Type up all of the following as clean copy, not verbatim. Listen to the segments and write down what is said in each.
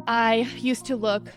I used to look,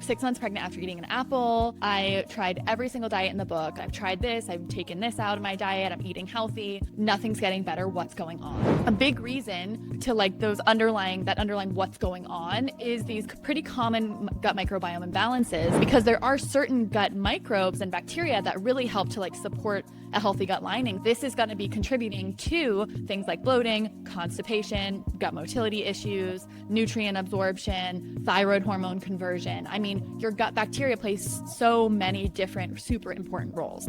6 months pregnant after eating an apple. I tried every single diet in the book. I've tried this, I've taken this out of my diet, I'm eating healthy. Nothing's getting better. What's going on? A big reason to that underlying what's going on is these pretty common gut microbiome imbalances, because there are certain gut microbes and bacteria that really help to support a healthy gut lining. This is going to be contributing to things like bloating, constipation, gut motility issues, nutrient absorption, thyroid hormone conversion. I mean, your gut bacteria plays so many different super important roles.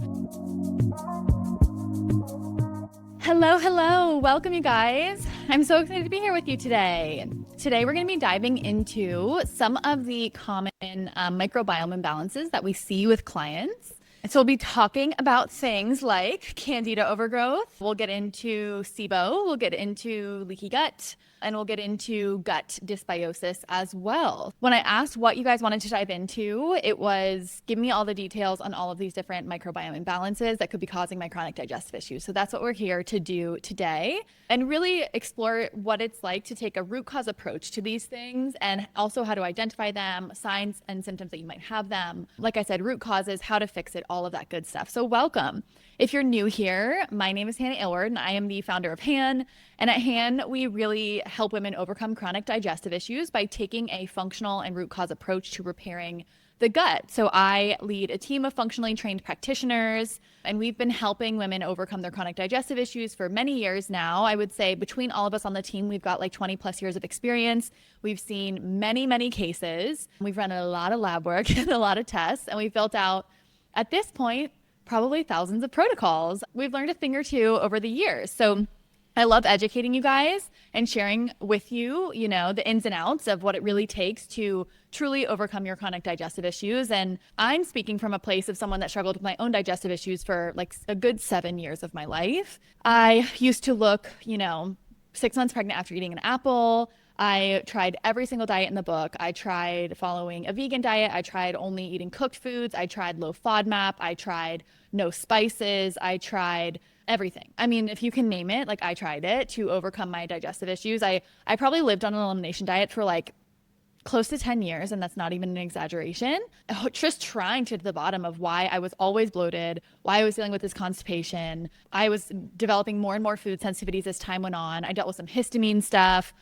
Hello. Welcome, you guys. I'm so excited to be here with you today. Today, we're going to be diving into some of the common microbiome imbalances that we see with clients. So we'll be talking about things like Candida overgrowth. We'll get into SIBO. We'll get into leaky gut. And we'll get into gut dysbiosis as well. When I asked what you guys wanted to dive into, it was give me all the details on all of these different microbiome imbalances that could be causing my chronic digestive issues. So that's what we're here to do today, and really explore what it's like to take a root cause approach to these things, and also how to identify them, signs and symptoms that you might have them. Like I said, root causes, how to fix it, all of that good stuff. So welcome. If you're new here, my name is Hannah Aylward, and I am the founder of Han. And at Han, we really help women overcome chronic digestive issues by taking a functional and root cause approach to repairing the gut. So I lead a team of functionally trained practitioners, and we've been helping women overcome their chronic digestive issues for many years now. I would say between all of us on the team, we've got like 20 plus years of experience. We've seen many cases. We've run a lot of lab work and a lot of tests, and we've built out, at this point, probably thousands of protocols. We've learned a thing or two over the years. So I love educating you guys and sharing with you, the ins and outs of what it really takes to truly overcome your chronic digestive issues. And I'm speaking from a place of someone that struggled with my own digestive issues for like a good 7 years of my life. I used to look, 6 months pregnant after eating an apple. I tried every single diet in the book. I tried following a vegan diet. I tried only eating cooked foods. I tried low FODMAP. I tried no spices. I tried everything. I mean, if you can name it, I tried it to overcome my digestive issues. I probably lived on an elimination diet for close to 10 years, and that's not even an exaggeration. Just trying to get to the bottom of why I was always bloated, why I was dealing with this constipation. I was developing more and more food sensitivities as time went on. I dealt with some histamine stuff.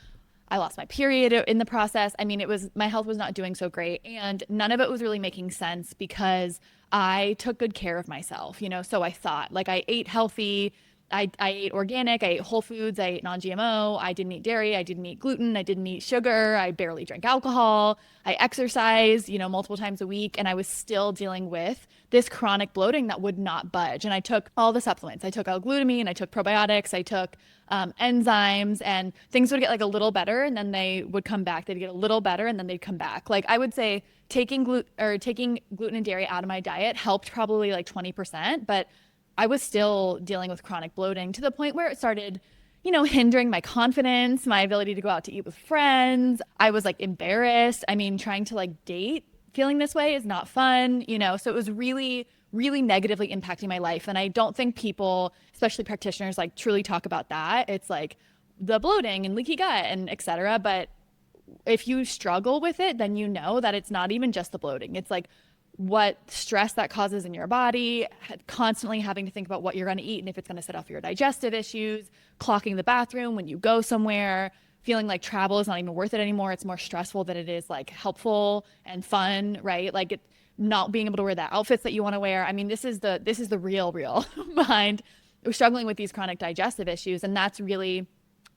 I lost my period in the process. I mean, my health was not doing so great, and none of it was really making sense because I took good care of myself, so I thought. I ate healthy, I ate organic, I ate whole foods, I ate non-GMO, I didn't eat dairy, I didn't eat gluten, I didn't eat sugar, I barely drank alcohol, I exercised, multiple times a week, and I was still dealing with this chronic bloating that would not budge. And I took all the supplements. I took L-glutamine, I took probiotics, I took enzymes, and things would get a little better, and then they would come back. They'd get a little better, and then they'd come back. I would say taking gluten and dairy out of my diet helped probably 20%, but I was still dealing with chronic bloating to the point where it started, hindering my confidence, my ability to go out to eat with friends. I was embarrassed. I mean, trying to date feeling this way is not fun, so it was really negatively impacting my life. And I don't think people, especially practitioners, truly talk about that. It's the bloating and leaky gut and et cetera. But if you struggle with it, then you know that it's not even just the bloating. It's what stress that causes in your body, constantly having to think about what you're going to eat and if it's going to set off your digestive issues, clocking the bathroom when you go somewhere, feeling like travel is not even worth it anymore. It's more stressful than it is helpful and fun, right? Not being able to wear the outfits that you want to wear. I mean, this is the real behind struggling with these chronic digestive issues. And that's really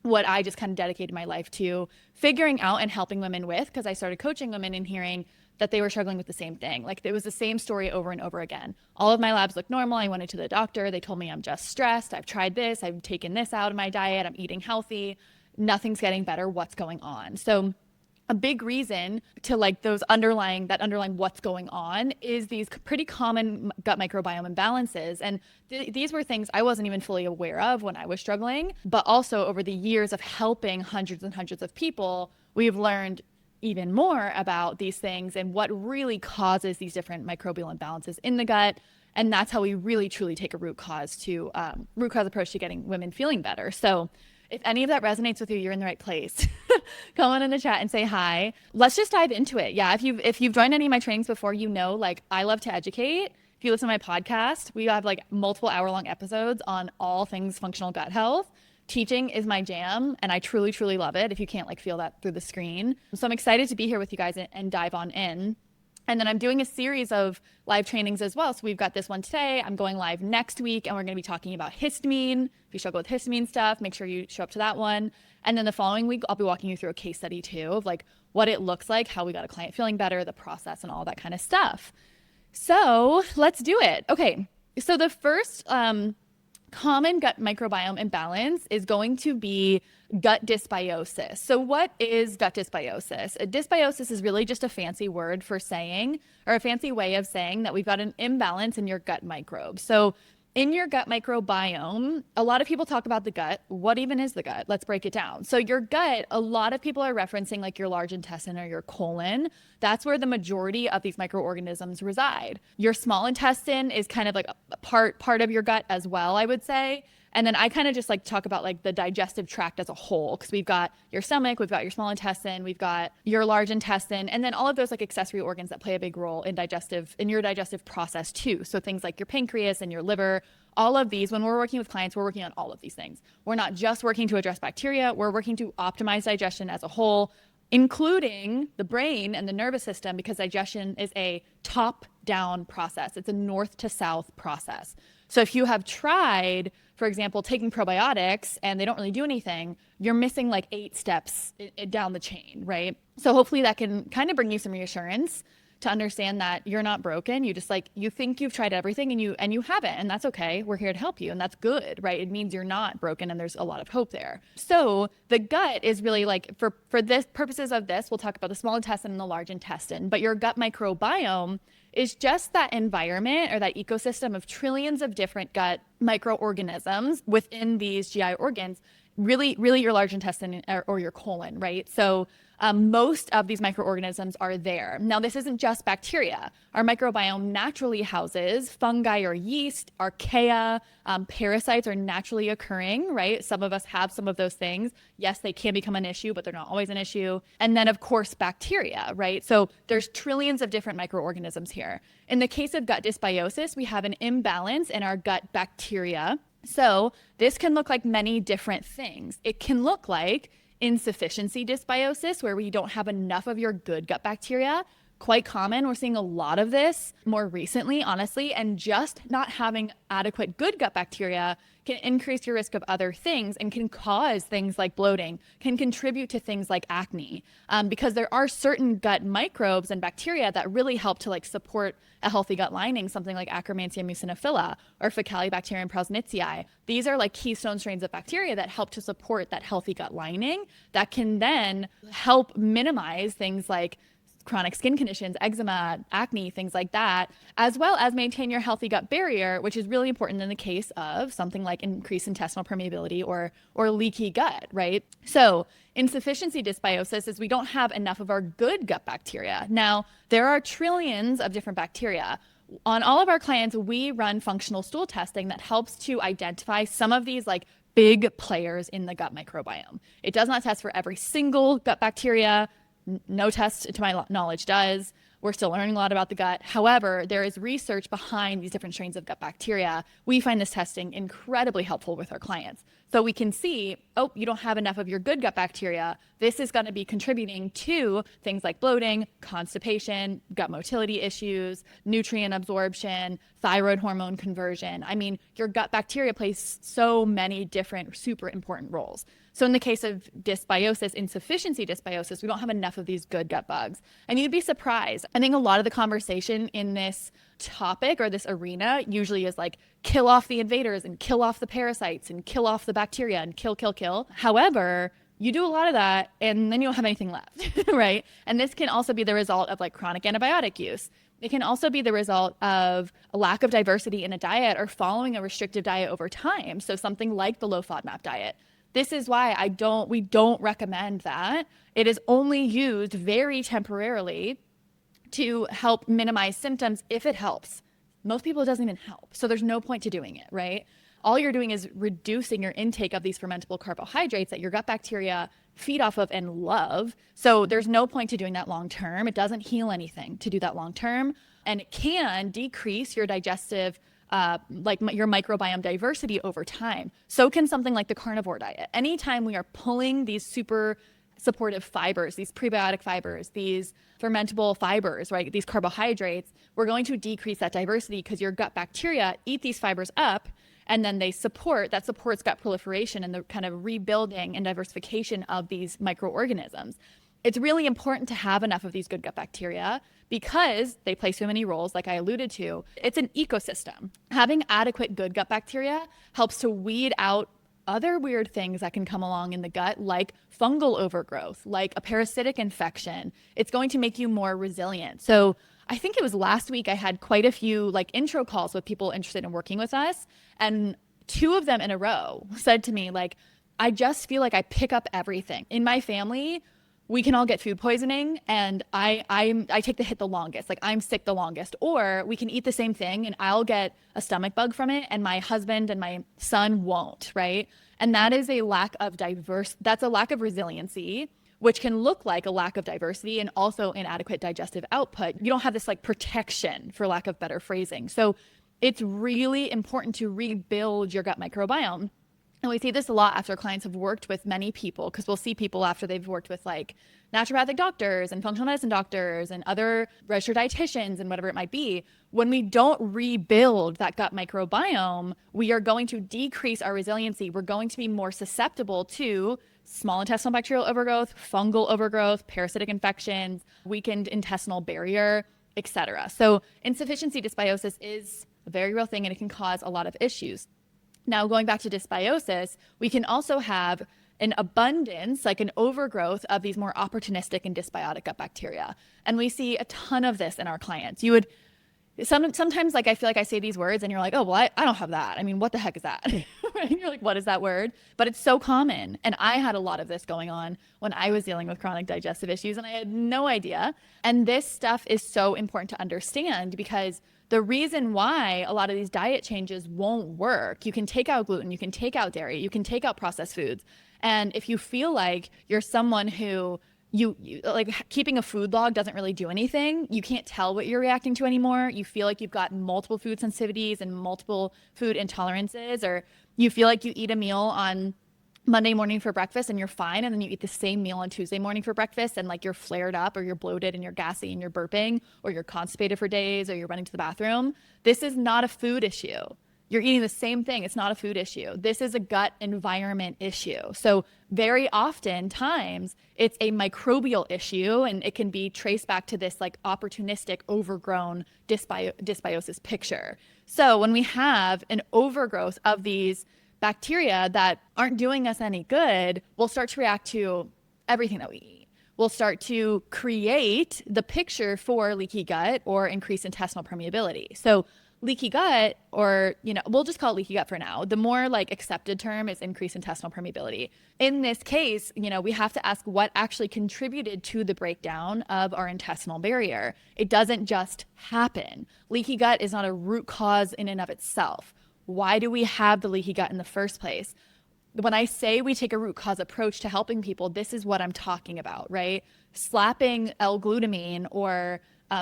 what I just kind of dedicated my life to figuring out and helping women with, because I started coaching women and hearing that they were struggling with the same thing. It was the same story over and over again. All of my labs looked normal. I went into the doctor. They told me I'm just stressed. I've tried this. I've taken this out of my diet. I'm eating healthy. Nothing's getting better. What's going on? So a big reason to those underlying what's going on is these pretty common gut microbiome imbalances. And these were things I wasn't even fully aware of when I was struggling, but also over the years of helping hundreds and hundreds of people, we've learned even more about these things and what really causes these different microbial imbalances in the gut. And that's how we really truly take a root cause approach to getting women feeling better. So If any of that resonates with you, you're in the right place. Come on in the chat and say hi. Let's just dive into it. Yeah, if you've joined any of my trainings before, you know, like I love to educate. If you listen to my podcast, we have like multiple hour-long episodes on all things functional gut health. Teaching is my jam, and I truly, truly love it if you can't like feel that through the screen. So I'm excited to be here with you guys and dive on in. And then I'm doing a series of live trainings as well. So we've got this one today. I'm going live next week, and we're going to be talking about histamine. If you struggle with histamine stuff, make sure you show up to that one. And then the following week, I'll be walking you through a case study too of like what it looks like, how we got a client feeling better, the process, and all that kind of stuff. So let's do it. Okay. So the first common gut microbiome imbalance is going to be gut dysbiosis. So what is gut dysbiosis? A dysbiosis is really just a fancy word for saying, or a fancy way of saying that we've got an imbalance in your gut microbes. So in your gut microbiome, a lot of people talk about the gut. What even is the gut? Let's break it down. So your gut, a lot of people are referencing like your large intestine or your colon. That's where the majority of these microorganisms reside. Your small intestine is kind of like a part of your gut as well, I would say. And then I kind of just like talk about like the digestive tract as a whole, because we've got your stomach, we've got your small intestine, we've got your large intestine, and then all of those like accessory organs that play a big role in your digestive process too. So things like your pancreas and your liver, all of these, when we're working with clients, we're working on all of these things. We're not just working to address bacteria, we're working to optimize digestion as a whole, including the brain and the nervous system, because digestion is a top-down process. It's a north to south process. So if you have tried, for example, taking probiotics and they don't really do anything, you're missing like 8 steps down the chain, right? So hopefully that can kind of bring you some reassurance to understand that you're not broken. You just like, you think you've tried everything and you haven't, and that's okay. We're here to help you, and that's good, right? It means you're not broken and there's a lot of hope there. So the gut is really like, for this purposes of this, we'll talk about the small intestine and the large intestine, but your gut microbiome is just that environment or that ecosystem of trillions of different gut microorganisms within these GI organs, really your large intestine or your colon, right? So most of these microorganisms are there. Now, this isn't just bacteria. Our microbiome naturally houses fungi or yeast, archaea, parasites are naturally occurring, right? Some of us have some of those things. Yes, they can become an issue, but they're not always an issue. And then, of course, bacteria, right? So there's trillions of different microorganisms here. In the case of gut dysbiosis, we have an imbalance in our gut bacteria. So this can look like many different things. It can look like insufficiency dysbiosis, where we don't have enough of your good gut bacteria. Quite common. We're seeing a lot of this more recently, honestly, and just not having adequate good gut bacteria can increase your risk of other things and can cause things like bloating, can contribute to things like acne, because there are certain gut microbes and bacteria that really help to like support a healthy gut lining, something like Akkermansia muciniphila or Faecalibacterium prausnitzii. These are like keystone strains of bacteria that help to support that healthy gut lining that can then help minimize things like chronic skin conditions, eczema, acne, things like that, as well as maintain your healthy gut barrier, which is really important in the case of something like increased intestinal permeability or leaky gut, right? So insufficiency dysbiosis is we don't have enough of our good gut bacteria. Now, there are trillions of different bacteria. On all of our clients, we run functional stool testing that helps to identify some of these like big players in the gut microbiome. It does not test for every single gut bacteria. No test, to my knowledge, does. We're still learning a lot about the gut. However, there is research behind these different strains of gut bacteria. We find this testing incredibly helpful with our clients. So we can see, oh, you don't have enough of your good gut bacteria. This is going to be contributing to things like bloating, constipation, gut motility issues, nutrient absorption, thyroid hormone conversion. I mean, your gut bacteria plays so many different super important roles. So in the case of dysbiosis, insufficiency dysbiosis, we don't have enough of these good gut bugs. And you'd be surprised. I think a lot of the conversation in this topic or this arena usually is like, kill off the invaders and kill off the parasites and kill off the bacteria and kill. However, you do a lot of that and then you don't have anything left, right? And this can also be the result of like chronic antibiotic use. It can also be the result of a lack of diversity in a diet or following a restrictive diet over time. So something like the low FODMAP diet. This is why we don't recommend that. It is only used very temporarily to help minimize symptoms if it helps. Most people, it doesn't even help. So there's no point to doing it, right? all you're doing is reducing your intake of these fermentable carbohydrates that your gut bacteria feed off of and love. So there's no point to doing that long term. It doesn't heal anything to do that long term. And it can decrease your digestive, your microbiome diversity over time. So can something like the carnivore diet. Anytime we are pulling these super supportive fibers, these prebiotic fibers, these fermentable fibers, right, these carbohydrates, we're going to decrease that diversity because your gut bacteria eat these fibers up, and then that supports gut proliferation and the kind of rebuilding and diversification of these microorganisms. It's really important to have enough of these good gut bacteria because they play so many roles, like I alluded to. It's an ecosystem. Having adequate good gut bacteria helps to weed out other weird things that can come along in the gut, like fungal overgrowth, like a parasitic infection. It's going to make you more resilient. So I think it was last week I had quite a few intro calls with people interested in working with us. And 2 of them in a row said to me, I just feel like I pick up everything. In my family, we can all get food poisoning, and I take the hit the longest. I'm sick the longest. Or we can eat the same thing and I'll get a stomach bug from it, and my husband and my son won't, right? And that is a lack of that's a lack of resiliency, which can look like a lack of diversity and also inadequate digestive output. You don't have this protection, for lack of better phrasing. So it's really important to rebuild your gut microbiome. And we see this a lot after clients have worked with many people, because we'll see people after they've worked with naturopathic doctors and functional medicine doctors and other registered dietitians and whatever it might be. When we don't rebuild that gut microbiome, we are going to decrease our resiliency. We're going to be more susceptible to small intestinal bacterial overgrowth, fungal overgrowth, parasitic infections, weakened intestinal barrier, etc. So insufficiency dysbiosis is a very real thing, and it can cause a lot of issues. Now, going back to dysbiosis, we can also have an abundance, an overgrowth of these more opportunistic and dysbiotic gut bacteria. And we see a ton of this in our clients. You would sometimes I feel like I say these words and you're like, oh, well, I don't have that. I mean, what the heck is that? Right? You're like, what is that word? But it's so common. And I had a lot of this going on when I was dealing with chronic digestive issues, and I had no idea. And this stuff is so important to understand, because the reason why a lot of these diet changes won't work, you can take out gluten, you can take out dairy, you can take out processed foods. And if you feel like you're someone who you keeping a food log doesn't really do anything, you can't tell what you're reacting to anymore, you feel like you've got multiple food sensitivities and multiple food intolerances, or you feel like you eat a meal on Monday morning for breakfast and you're fine, and then you eat the same meal on Tuesday morning for breakfast and you're flared up, or you're bloated and you're gassy and you're burping, or you're constipated for days, or you're running to the bathroom. This is not a food issue. You're eating the same thing. It's not a food issue. This is a gut environment issue. So very often times it's a microbial issue, and it can be traced back to this opportunistic overgrown dysbiosis picture. So when we have an overgrowth of these bacteria that aren't doing us any good, we'll start to react to everything that we eat. We'll start to create the picture for leaky gut or increased intestinal permeability. So leaky gut, or, we'll just call it leaky gut for now. The more accepted term is increased intestinal permeability. In this case, we have to ask what actually contributed to the breakdown of our intestinal barrier. It doesn't just happen. Leaky gut is not a root cause in and of itself. Why do we have the leaky gut in the first place? When I say we take a root cause approach to helping people, this is what I'm talking about, right? Slapping L-glutamine or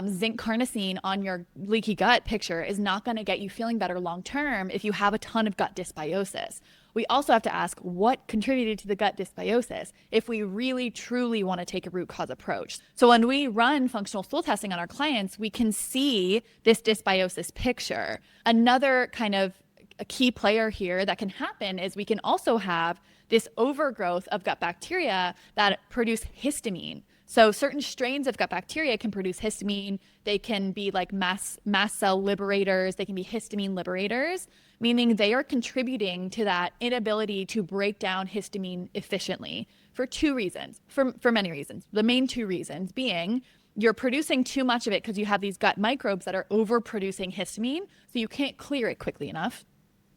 zinc carnosine on your leaky gut picture is not going to get you feeling better long term if you have a ton of gut dysbiosis. We also have to ask what contributed to the gut dysbiosis if we really truly want to take a root cause approach. So when we run functional stool testing on our clients, we can see this dysbiosis picture. Another kind of a key player here that can happen is we can also have this overgrowth of gut bacteria that produce histamine. So certain strains of gut bacteria can produce histamine. They can be mast cell liberators. They can be histamine liberators, meaning they are contributing to that inability to break down histamine efficiently for 2 reasons, for many reasons. The main 2 reasons being you're producing too much of it because you have these gut microbes that are overproducing histamine, so you can't clear it quickly enough.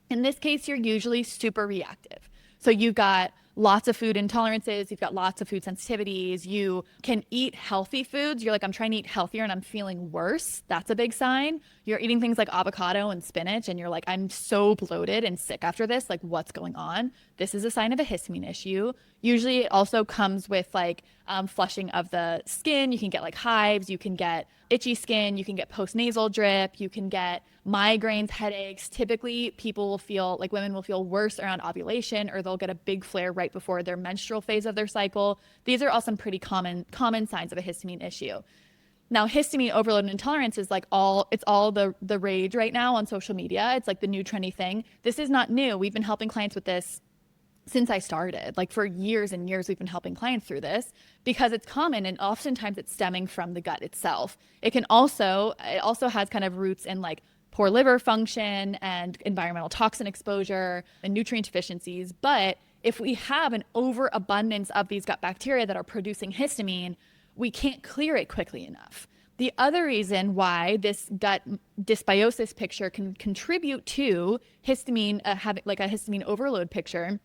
In this case, you're usually super reactive. So you've got lots of food intolerances, you've got lots of food sensitivities, you can eat healthy foods. You're like, I'm trying to eat healthier and I'm feeling worse. That's a big sign. You're eating things like avocado and spinach and you're like, I'm so bloated and sick after this. Like, what's going on? This is a sign of a histamine issue. Usually it also comes with like flushing of the skin. You can get like hives, you can get itchy skin, you can get postnasal drip, you can get migraines, headaches. Typically people will feel like women will feel worse around ovulation, or they'll get a big flare right before their menstrual phase of their cycle. These are all some pretty common signs of a histamine issue. Now, histamine overload and intolerance is like it's all the rage right now on social media. It's like the new trendy thing. This is not new. We've been helping clients with this since I started. Like for years and years, we've been helping clients through this because it's common, and oftentimes it's stemming from the gut itself. It also has kind of roots in like poor liver function and environmental toxin exposure and nutrient deficiencies. But if we have an overabundance of these gut bacteria that are producing histamine, we can't clear it quickly enough. The other reason why this gut dysbiosis picture can contribute to histamine, having like a histamine overload picture,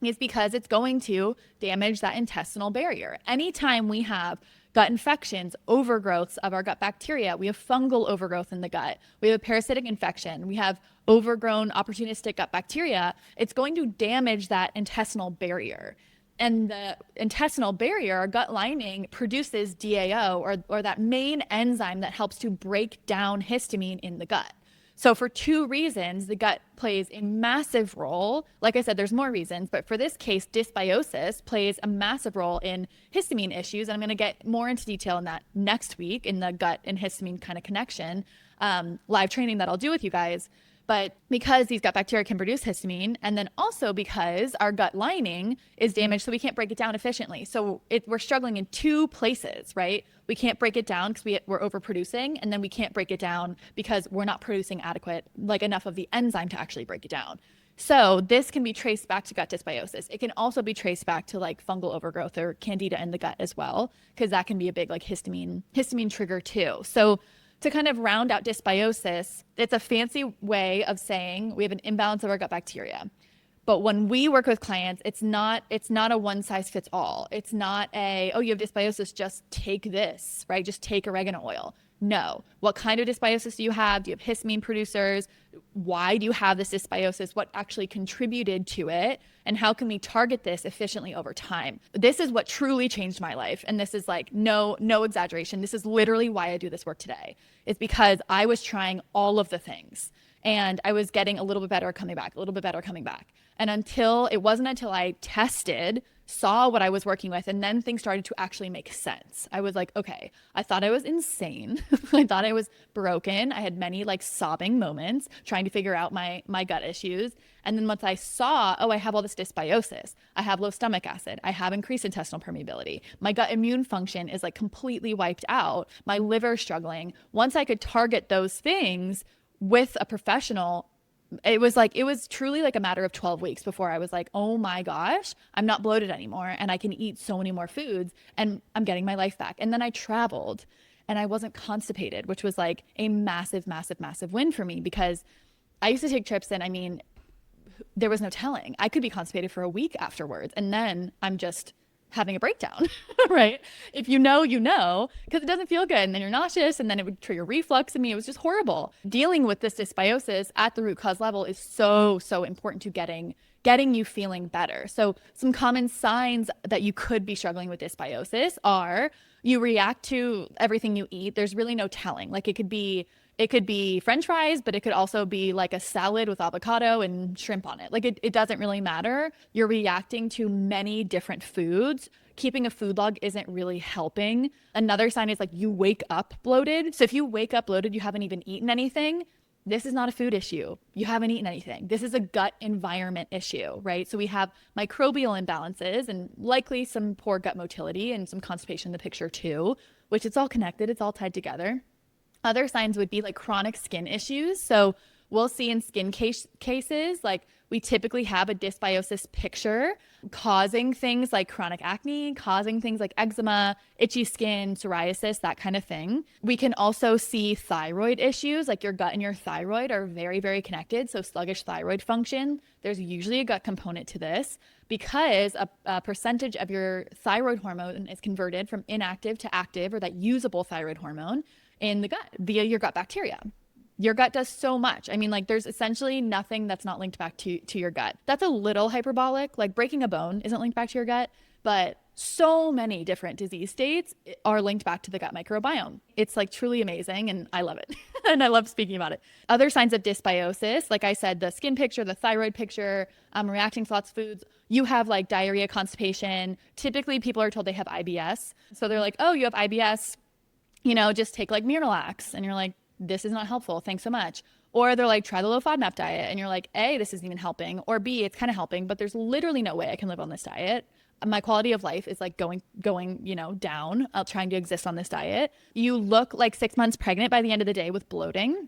is because it's going to damage that intestinal barrier. Anytime we have gut infections, overgrowths of our gut bacteria, we have fungal overgrowth in the gut, we have a parasitic infection, we have overgrown opportunistic gut bacteria, it's going to damage that intestinal barrier. And the intestinal barrier, our gut lining, produces DAO, or that main enzyme that helps to break down histamine in the gut. So for two reasons, the gut plays a massive role. Like I said, there's more reasons, but for this case, dysbiosis plays a massive role in histamine issues. And I'm going to get more into detail in that next week in the gut and histamine kind of connection live training that I'll do with you guys. But because these gut bacteria can produce histamine, and then also because our gut lining is damaged, so we can't break it down efficiently. So we're struggling in two places, right? We can't break it down because we're overproducing, and then we can't break it down because we're not producing enough of the enzyme to actually break it down. So this can be traced back to gut dysbiosis. It can also be traced back to like fungal overgrowth or Candida in the gut as well, because that can be a big like histamine trigger too. So to kind of round out dysbiosis, it's a fancy way of saying we have an imbalance of our gut bacteria. But when we work with clients, it's not a one size fits all. It's not you have dysbiosis, just take this, right? Just take oregano oil. No. What kind of dysbiosis do you have? Do you have histamine producers? Why do you have this dysbiosis? What actually contributed to it? And how can we target this efficiently over time? This is what truly changed my life. And this is like no exaggeration. This is literally why I do this work today. It's because I was trying all of the things and I was getting a little bit better coming back, a little bit better coming back. And it wasn't until I tested, saw what I was working with, and then things started to actually make sense. I was like, okay, I thought I was insane. I thought I was broken. I had many like sobbing moments trying to figure out my gut issues. And then once I saw, I have all this dysbiosis, I have low stomach acid, I have increased intestinal permeability, my gut immune function is like completely wiped out, my liver is struggling. Once I could target those things with a professional, it was truly like a matter of 12 weeks before I was like, oh my gosh, I'm not bloated anymore and I can eat so many more foods and I'm getting my life back. And then I traveled and I wasn't constipated, which was like a massive, massive, massive win for me, because I used to take trips and I mean, there was no telling. I could be constipated for a week afterwards and then I'm just having a breakdown, right? If you know, because it doesn't feel good. And then you're nauseous and then it would trigger reflux in me. It was just horrible. Dealing with this dysbiosis at the root cause level is so, so important to getting you feeling better. So some common signs that you could be struggling with dysbiosis are you react to everything you eat. There's really no telling. Like it could be French fries, but it could also be like a salad with avocado and shrimp on it. Like it doesn't really matter. You're reacting to many different foods. Keeping a food log isn't really helping. Another sign is like you wake up bloated. So if you wake up bloated, you haven't even eaten anything. This is not a food issue. You haven't eaten anything. This is a gut environment issue, right? So we have microbial imbalances and likely some poor gut motility and some constipation in the picture too, which it's all connected. It's all tied together. Other signs would be like chronic skin issues. So we'll see in skin cases, like we typically have a dysbiosis picture causing things like chronic acne, causing things like eczema, itchy skin, psoriasis, that kind of thing. We can also see thyroid issues, like your gut and your thyroid are very, very connected. So sluggish thyroid function, there's usually a gut component to this. because a percentage of your thyroid hormone is converted from inactive to active, or that usable thyroid hormone, in the gut via your gut bacteria. Your gut does so much. I mean, like, there's essentially nothing that's not linked back to your gut. That's a little hyperbolic. Like, breaking a bone isn't linked back to your gut, but so many different disease states are linked back to the gut microbiome. It's like truly amazing, and I love it. And I love speaking about it. Other signs of dysbiosis, like I said, the skin picture, the thyroid picture, reacting to lots of foods. You have like diarrhea, constipation. Typically, people are told they have IBS. So they're like, oh, you have IBS, just take like Miralax. And you're like, this is not helpful. Thanks so much. Or they're like, try the low FODMAP diet. And you're like, A, this isn't even helping. Or B, it's kind of helping, but there's literally no way I can live on this diet. My quality of life is like going, down. Trying to exist on this diet. You look like 6 months pregnant by the end of the day with bloating.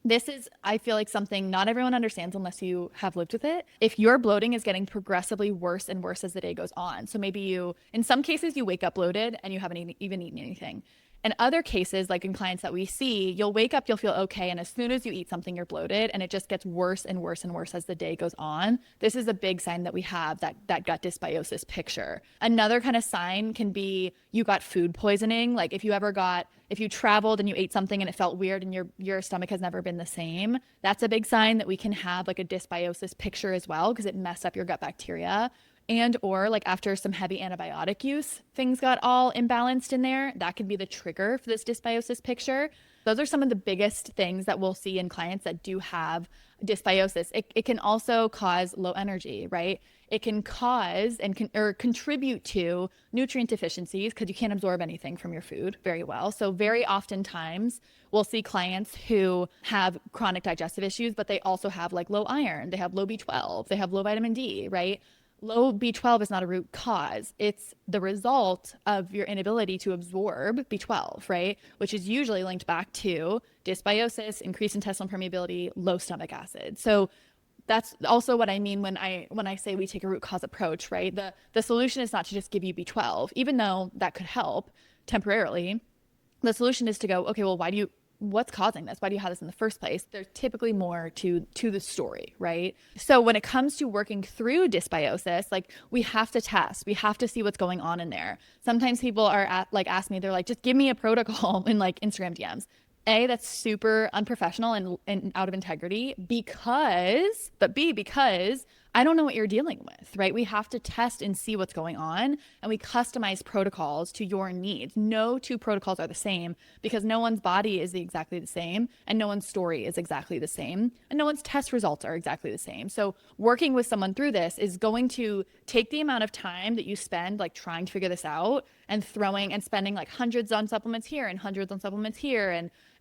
This is, I feel like, something not everyone understands unless you have lived with it. If your bloating is getting progressively worse and worse as the day goes on. So maybe in some cases, you wake up bloated and you haven't even eaten anything. In other cases, like in clients that we see, you'll wake up, you'll feel okay. And as soon as you eat something, you're bloated, and it just gets worse and worse and worse as the day goes on. This is a big sign that we have that gut dysbiosis picture. Another kind of sign can be you got food poisoning. Like if you traveled and you ate something and it felt weird and your stomach has never been the same, that's a big sign that we can have like a dysbiosis picture as well, because it messed up your gut bacteria. And or like after some heavy antibiotic use, things got all imbalanced in there. That could be the trigger for this dysbiosis picture. Those are some of the biggest things that we'll see in clients that do have dysbiosis. It can also cause low energy, right? It can cause or contribute to nutrient deficiencies because you can't absorb anything from your food very well. So very oftentimes we'll see clients who have chronic digestive issues, but they also have like low iron, they have low B12, they have low vitamin D, right? Low B12 is not a root cause. It's the result of your inability to absorb B12, right? Which is usually linked back to dysbiosis, increased intestinal permeability, low stomach acid. So that's also what I mean when I say we take a root cause approach, right? The solution is not to just give you B12, even though that could help temporarily. The solution is to go, okay, well, what's causing this? Why do you have this in the first place? There's typically more to the story, right? So when it comes to working through dysbiosis, like we have to test, we have to see what's going on in there. Sometimes people ask me, they're like, just give me a protocol in like Instagram DMs. A, that's super unprofessional and out of integrity because I don't know what you're dealing with, right? We have to test and see what's going on, and we customize protocols to your needs. No two protocols are the same because no one's body is exactly the same, and no one's story is exactly the same, and no one's test results are exactly the same. So working with someone through this is going to take the amount of time that you spend like trying to figure this out and spending like hundreds on supplements here and hundreds on supplements here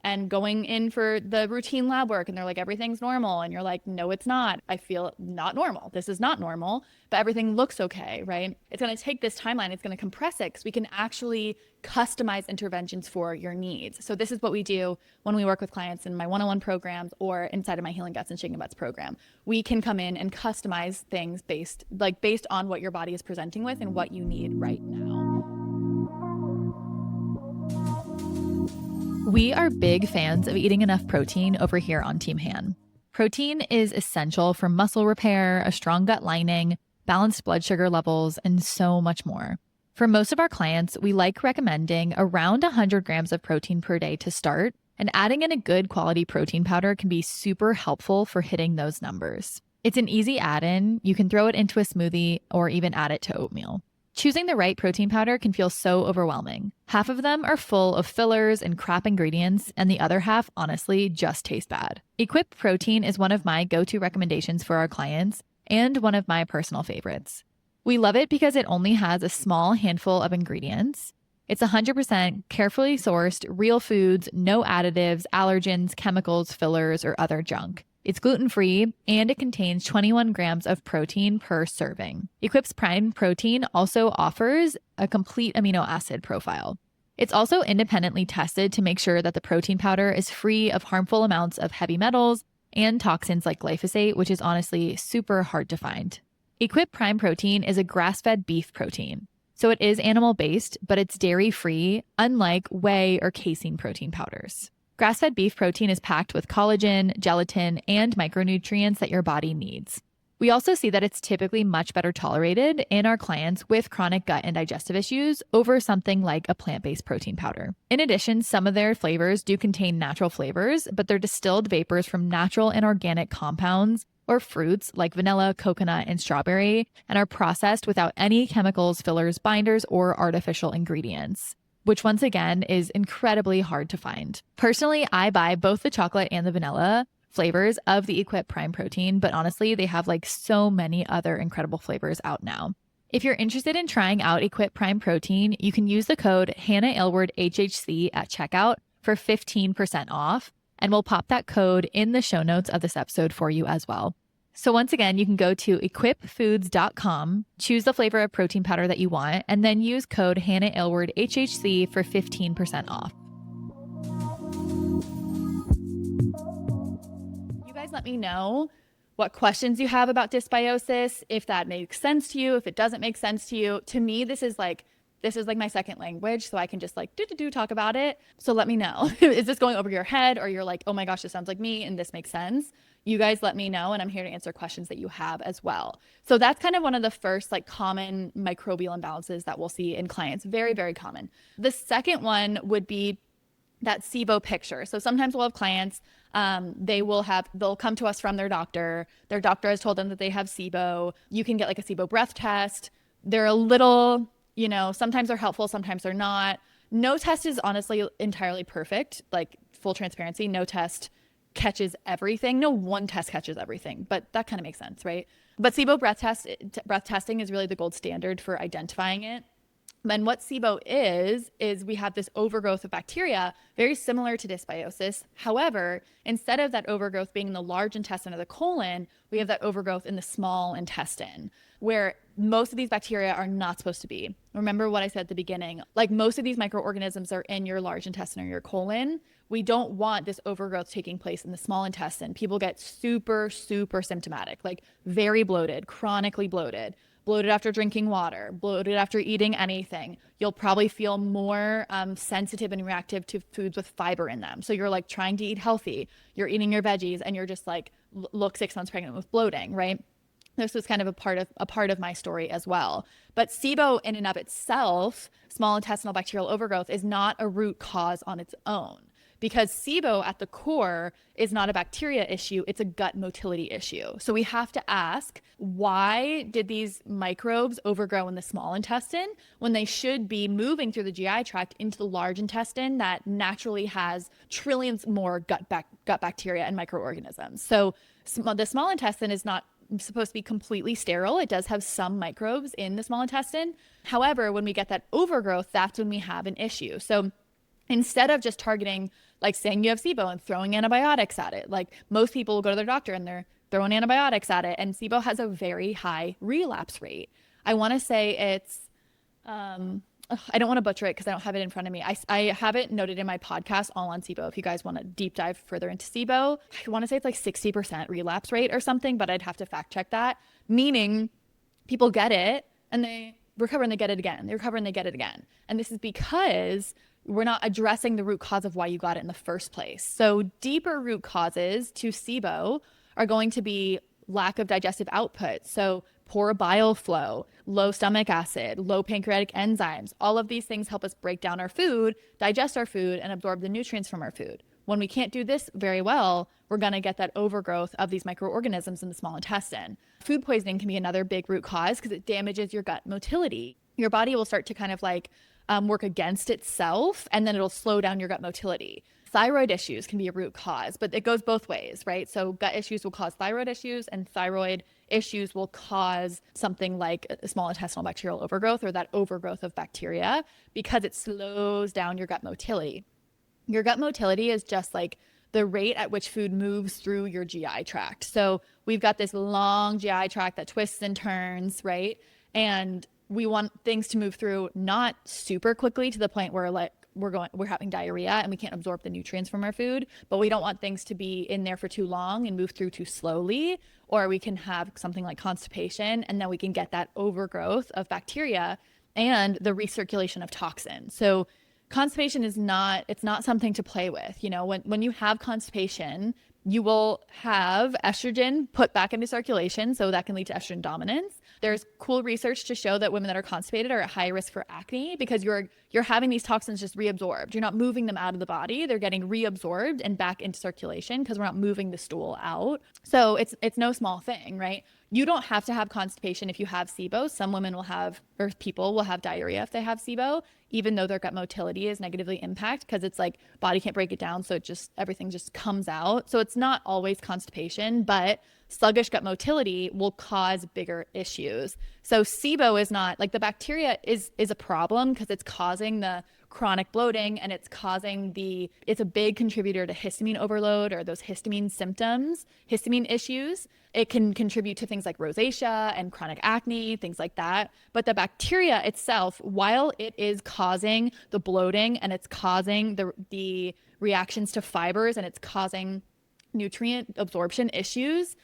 and going in for the routine lab work, and they're like, everything's normal. And you're like, no, it's not. I feel not normal. This is not normal, but everything looks okay, right? It's going to take this timeline. It's going to compress it because we can actually customize interventions for your needs. So this is what we do when we work with clients in my one-on-one programs or inside of my Healing Guts and Shaking Butts program. We can come in and customize things based on what your body is presenting with and what you need right now. We are big fans of eating enough protein over here on Team Han. Protein is essential for muscle repair, a strong gut lining, balanced blood sugar levels, and so much more. For most of our clients, we like recommending around 100 grams of protein per day to start, and adding in a good quality protein powder can be super helpful for hitting those numbers. It's an easy add-in. You can throw it into a smoothie or even add it to oatmeal. Choosing the right protein powder can feel so overwhelming. Half of them are full of fillers and crap ingredients, and the other half, honestly, just taste bad. Equip Protein is one of my go-to recommendations for our clients and one of my personal favorites. We love it because it only has a small handful of ingredients. It's 100% carefully sourced, real foods, no additives, allergens, chemicals, fillers, or other junk. It's gluten-free, and it contains 21 grams of protein per serving. Equip's Prime Protein also offers a complete amino acid profile. It's also independently tested to make sure that the protein powder is free of harmful amounts of heavy metals and toxins like glyphosate, which is honestly super hard to find. Equip Prime Protein is a grass-fed beef protein. So it is animal-based, but it's dairy-free, unlike whey or casein protein powders. Grass-fed beef protein is packed with collagen, gelatin, and micronutrients that your body needs. We also see that it's typically much better tolerated in our clients with chronic gut and digestive issues over something like a plant-based protein powder. In addition, some of their flavors do contain natural flavors, but they're distilled vapors from natural and organic compounds or fruits like vanilla, coconut, and strawberry, and are processed without any chemicals, fillers, binders, or artificial ingredients, which once again is incredibly hard to find. Personally, I buy both the chocolate and the vanilla flavors of the Equip Prime Protein, but honestly, they have like so many other incredible flavors out now. If you're interested in trying out Equip Prime Protein, you can use the code Hannah Aylward HHC at checkout for 15% off, and we'll pop that code in the show notes of this episode for you as well. So once again, you can go to equipfoods.com, choose the flavor of protein powder that you want, and then use code Hannah Aylward HHC for 15% off. Let me know what questions you have about dysbiosis, if that makes sense to you, if it doesn't make sense to you. To me, this is like my second language, so I can just like talk about it. So let me know. Is this going over your head, or you're like, oh my gosh, this sounds like me and this makes sense? You guys let me know, and I'm here to answer questions that you have as well. So that's kind of one of the first like common microbial imbalances that we'll see in clients. Very, very common. The second one would be that SIBO picture. So sometimes we'll have clients, they'll come to us from their doctor. Their doctor has told them that they have SIBO. You can get like a SIBO breath test. They're a little, sometimes they're helpful, sometimes they're not. No test is honestly entirely perfect. Like full transparency, no test catches everything. No one test catches everything, but that kind of makes sense, right? But SIBO breath testing is really the gold standard for identifying it. And what SIBO is we have this overgrowth of bacteria, very similar to dysbiosis. However, instead of that overgrowth being in the large intestine or the colon, we have that overgrowth in the small intestine, where most of these bacteria are not supposed to be. Remember what I said at the beginning, like most of these microorganisms are in your large intestine or your colon. We don't want this overgrowth taking place in the small intestine. People get super, super symptomatic, like very bloated, chronically bloated after drinking water, bloated after eating anything. You'll probably feel more sensitive and reactive to foods with fiber in them. So you're like trying to eat healthy, you're eating your veggies, and you're just like, look 6 months pregnant with bloating, right? This was kind of a part of my story as well. But SIBO in and of itself, small intestinal bacterial overgrowth, is not a root cause on its own. Because SIBO at the core is not a bacteria issue, it's a gut motility issue. So we have to ask, why did these microbes overgrow in the small intestine when they should be moving through the GI tract into the large intestine that naturally has trillions more gut bacteria and microorganisms? So the small intestine is not supposed to be completely sterile. It does have some microbes in the small intestine. However, when we get that overgrowth, that's when we have an issue. So instead of just targeting, like saying you have SIBO and throwing antibiotics at it, like most people will go to their doctor and they're throwing antibiotics at it, and SIBO has a very high relapse rate. I want to say it's, I don't want to butcher it because I don't have it in front of me. I have it noted in my podcast all on SIBO. If you guys want to deep dive further into SIBO, I want to say it's like 60% relapse rate or something, but I'd have to fact check that. Meaning people get it and they recover and they get it again. They recover and they get it again. And this is because we're not addressing the root cause of why you got it in the first place. So deeper root causes to SIBO are going to be lack of digestive output. So poor bile flow, low stomach acid, low pancreatic enzymes. All of these things help us break down our food, digest our food, and absorb the nutrients from our food. When we can't do this very well, we're going to get that overgrowth of these microorganisms in the small intestine. Food poisoning can be another big root cause because it damages your gut motility. Your body will start to kind of like work against itself, and then it'll slow down your gut motility. Thyroid issues can be a root cause, but it goes both ways, right? So gut issues will cause thyroid issues, and thyroid issues will cause something like a small intestinal bacterial overgrowth, or that overgrowth of bacteria, because it slows down your gut motility. Your gut motility is just like the rate at which food moves through your GI tract. So we've got this long GI tract that twists and turns, right? And we want things to move through not super quickly to the point where like we're having diarrhea and we can't absorb the nutrients from our food, but we don't want things to be in there for too long and move through too slowly, or we can have something like constipation, and then we can get that overgrowth of bacteria and the recirculation of toxins. So constipation is not something to play with. You know, when you have constipation, You will have estrogen put back into circulation, so that can lead to estrogen dominance. There's cool research to show that women that are constipated are at high risk for acne because you're having these toxins just reabsorbed. You're not moving them out of the body. They're getting reabsorbed and back into circulation because we're not moving the stool out. So it's no small thing, right? You don't have to have constipation if you have SIBO. Some women will have, or people will have diarrhea if they have SIBO, even though their gut motility is negatively impacted because it's like body can't break it down. So everything just comes out. So it's not always constipation, but sluggish gut motility will cause bigger issues. So SIBO is not like the bacteria is a problem because it's causing the chronic bloating and it's a big contributor to histamine overload or those histamine symptoms, histamine issues. It can contribute to things like rosacea and chronic acne, things like that. But the bacteria itself, while it is causing the bloating and it's causing the reactions to fibers and it's causing nutrient absorption issues,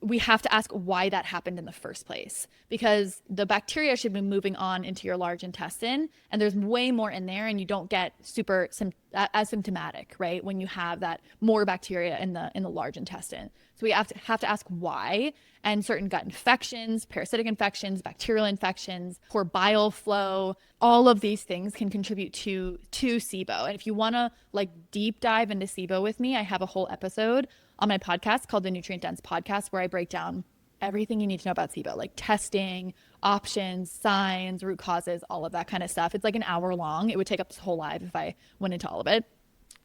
we have to ask why that happened in the first place, because the bacteria should be moving on into your large intestine and there's way more in there and you don't get super asymptomatic, right? When you have that more bacteria in the large intestine. So we have to ask why, and certain gut infections, parasitic infections, bacterial infections, poor bile flow, all of these things can contribute to SIBO. And if you want to like deep dive into SIBO with me, I have a whole episode on my podcast called the Nutrient Dense Podcast where I break down everything you need to know about SIBO, like testing, options, signs, root causes, all of that kind of stuff. It's like an hour long. It would take up this whole live if I went into all of it.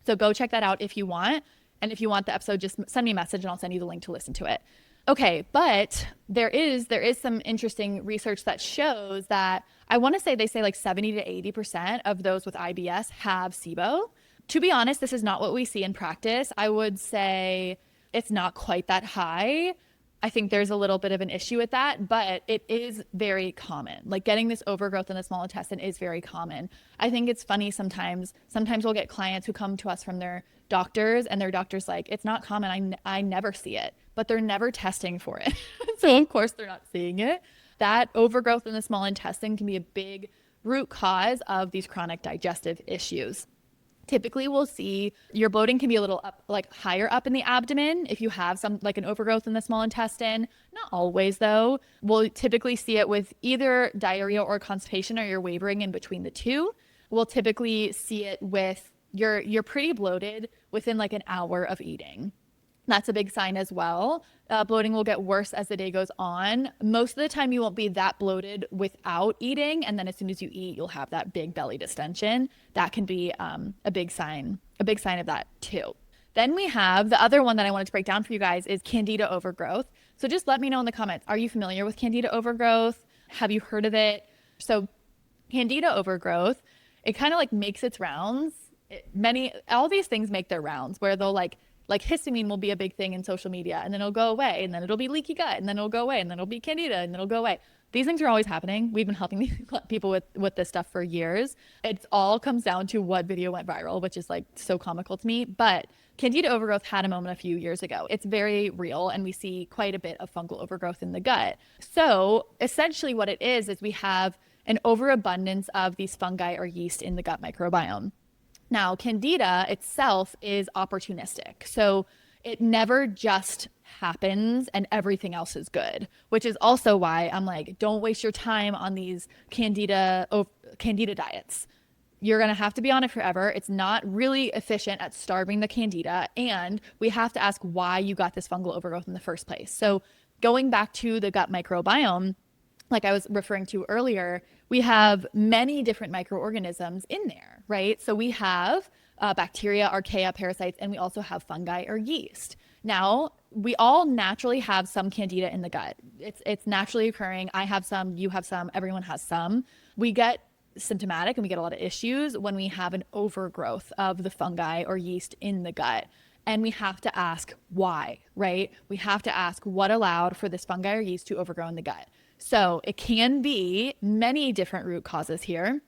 So go check that out if you want. And if you want the episode, just send me a message and I'll send you the link to listen to it. Okay, but there is some interesting research that shows that I want to say they say like 70 to 80% of those with IBS have SIBO. To be honest, this is not what we see in practice. I would say it's not quite that high. I think there's a little bit of an issue with that, but it is very common. Like getting this overgrowth in the small intestine is very common. I think it's funny sometimes we'll get clients who come to us from their doctors and their doctor's like, it's not common. I never see it, but they're never testing for it. So of course they're not seeing it. That overgrowth in the small intestine can be a big root cause of these chronic digestive issues. Typically we'll see your bloating can be a little up, like higher up in the abdomen if you have some like an overgrowth in the small intestine. Not always though. We'll typically see it with either diarrhea or constipation, or you're wavering in between the two. We'll typically see it with you're pretty bloated within like an hour of eating. That's a big sign as well. Bloating will get worse as the day goes on. Most of the time you won't be that bloated without eating. And then as soon as you eat, you'll have that big belly distension. That can be a big sign of that too. Then we have the other one that I wanted to break down for you guys is Candida overgrowth. So just let me know in the comments. Are you familiar with Candida overgrowth? Have you heard of it? So Candida overgrowth, it kind of like makes its rounds. All these things make their rounds where they'll like histamine will be a big thing in social media and then it'll go away and then it'll be leaky gut and then it'll go away and then it'll be Candida and then it'll go away. These things are always happening. We've been helping people with this stuff for years. It all comes down to what video went viral, which is like so comical to me. But Candida overgrowth had a moment a few years ago. It's very real and we see quite a bit of fungal overgrowth in the gut. So essentially what it is we have an overabundance of these fungi or yeast in the gut microbiome. Now, Candida itself is opportunistic. So it never just happens and everything else is good, which is also why I'm like, don't waste your time on these Candida diets. You're going to have to be on it forever. It's not really efficient at starving the Candida. And we have to ask why you got this fungal overgrowth in the first place. So going back to the gut microbiome, like I was referring to earlier, we have many different microorganisms in there, right? So we have bacteria, archaea, parasites, and we also have fungi or yeast. Now, we all naturally have some Candida in the gut. It's naturally occurring. I have some, you have some, everyone has some. We get symptomatic and we get a lot of issues when we have an overgrowth of the fungi or yeast in the gut. And we have to ask why, right? We have to ask what allowed for this fungi or yeast to overgrow in the gut. So it can be many different root causes here.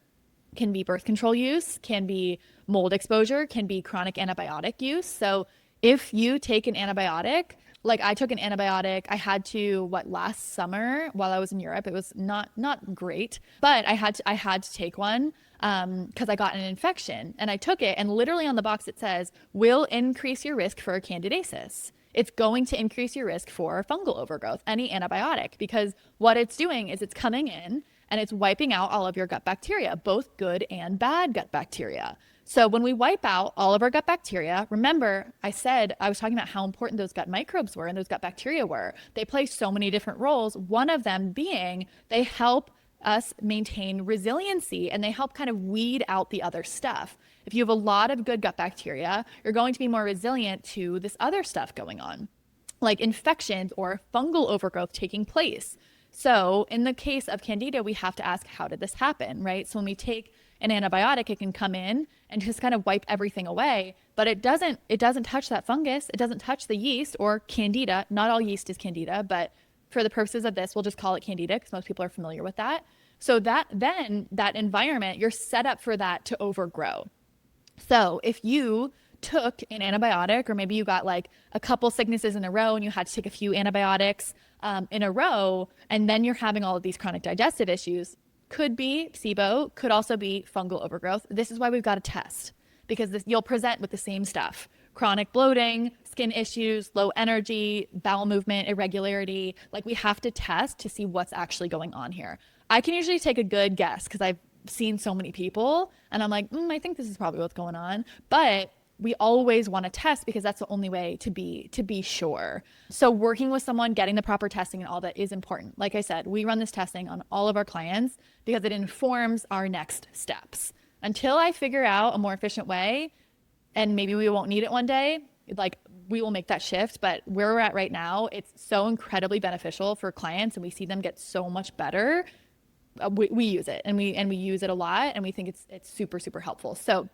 Can be birth control use, can be mold exposure, can be chronic antibiotic use. So if you take an antibiotic, like I took an antibiotic, I had to, last summer while I was in Europe, it was not great, but I had to take one because I got an infection and I took it, and literally on the box it says, will increase your risk for candidiasis. It's going to increase your risk for fungal overgrowth, any antibiotic, because what it's doing is it's coming in and it's wiping out all of your gut bacteria, both good and bad gut bacteria. So when we wipe out all of our gut bacteria, remember I was talking about how important those gut microbes were and those gut bacteria were. They play so many different roles, one of them being they help us maintain resiliency and they help kind of weed out the other stuff. If you have a lot of good gut bacteria, you're going to be more resilient to this other stuff going on, like infections or fungal overgrowth taking place. So in the case of Candida, we have to ask, how did this happen, right? So when we take an antibiotic, it can come in and just kind of wipe everything away, but it doesn't touch that fungus. It doesn't touch the yeast or Candida. Not all yeast is Candida, but for the purposes of this, we'll just call it Candida because most people are familiar with that. So that environment, you're set up for that to overgrow. So if you took an antibiotic, or maybe you got like a couple sicknesses in a row and you had to take a few antibiotics in a row, and then you're having all of these chronic digestive issues, could be SIBO, could also be fungal overgrowth. This is why we've got to test, because you'll present with the same stuff: chronic bloating, skin issues, low energy, bowel movement, irregularity. Like, we have to test to see what's actually going on here. I can usually take a good guess because I've seen so many people and I'm like, I think this is probably what's going on. But we always want to test because that's the only way to be sure. So working with someone, getting the proper testing and all that is important. Like I said, we run this testing on all of our clients because it informs our next steps. Until I figure out a more efficient way, and maybe we won't need it one day, like, we will make that shift. But where we're at right now, it's so incredibly beneficial for clients and we see them get so much better. We use it and we use it a lot, and we think it's super, super helpful. So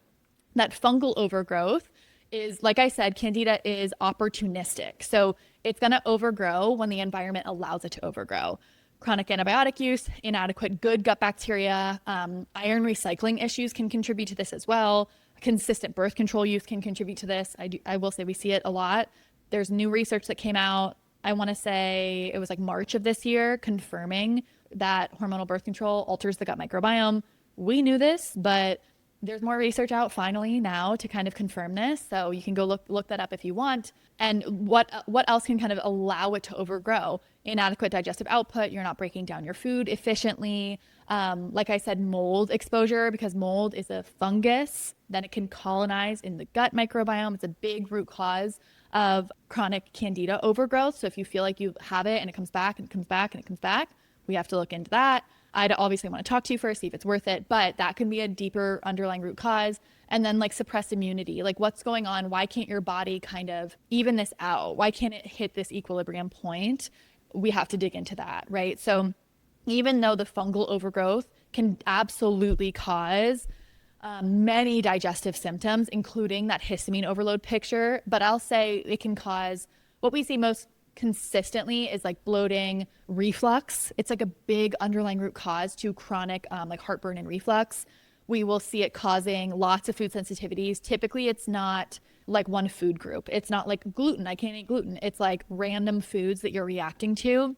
that fungal overgrowth is, like I said, Candida is opportunistic. So it's going to overgrow when the environment allows it to overgrow. Chronic antibiotic use, inadequate good gut bacteria, iron recycling issues can contribute to this as well. Consistent birth control use can contribute to this. I will say we see it a lot. There's new research that came out, I want to say it was like March of this year, confirming that hormonal birth control alters the gut microbiome. We knew this, but there's more research out finally now to kind of confirm this. So you can go look that up if you want. And what else can kind of allow it to overgrow? Inadequate digestive output. You're not breaking down your food efficiently. Like I said, mold exposure, because mold is a fungus. Then it can colonize in the gut microbiome. It's a big root cause of chronic Candida overgrowth. So if you feel like you have it and it comes back and it comes back and it comes back, we have to look into that. I'd obviously want to talk to you first, see if it's worth it, but that can be a deeper underlying root cause. And then like suppressed immunity, like what's going on? Why can't your body kind of even this out? Why can't it hit this equilibrium point? We have to dig into that, right? So even though the fungal overgrowth can absolutely cause many digestive symptoms, including that histamine overload picture, but I'll say it can cause what we see most consistently is like bloating, reflux. It's like a big underlying root cause to chronic like heartburn and reflux. We will see it causing lots of food sensitivities. Typically, it's not like one food group. It's not like gluten. I can't eat gluten. It's like random foods that you're reacting to.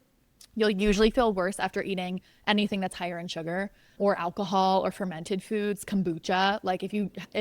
You'll usually feel worse after eating anything that's higher in sugar or alcohol or fermented foods, kombucha. Like if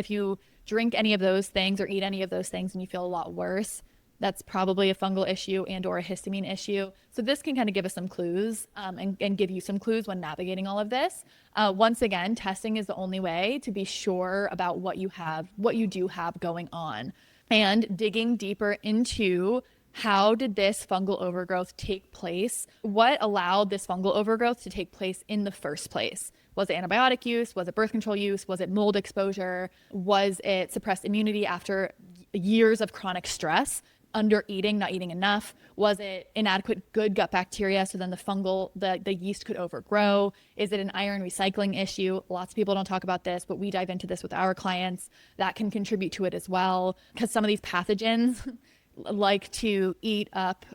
you drink any of those things or eat any of those things and you feel a lot worse, that's probably a fungal issue and or a histamine issue. So this can kind of give us some clues and give you some clues when navigating all of this. Once again, testing is the only way to be sure about what you do have going on, and digging deeper into how did this fungal overgrowth take place? What allowed this fungal overgrowth to take place in the first place? Was it antibiotic use? Was it birth control use? Was it mold exposure? Was it suppressed immunity after years of chronic stress? Under eating, not eating enough? Was it inadequate good gut bacteria, so then the yeast could overgrow? Is it an iron recycling issue? Lots of people don't talk about this, but we dive into this with our clients. That can contribute to it as well, because some of these pathogens like to eat up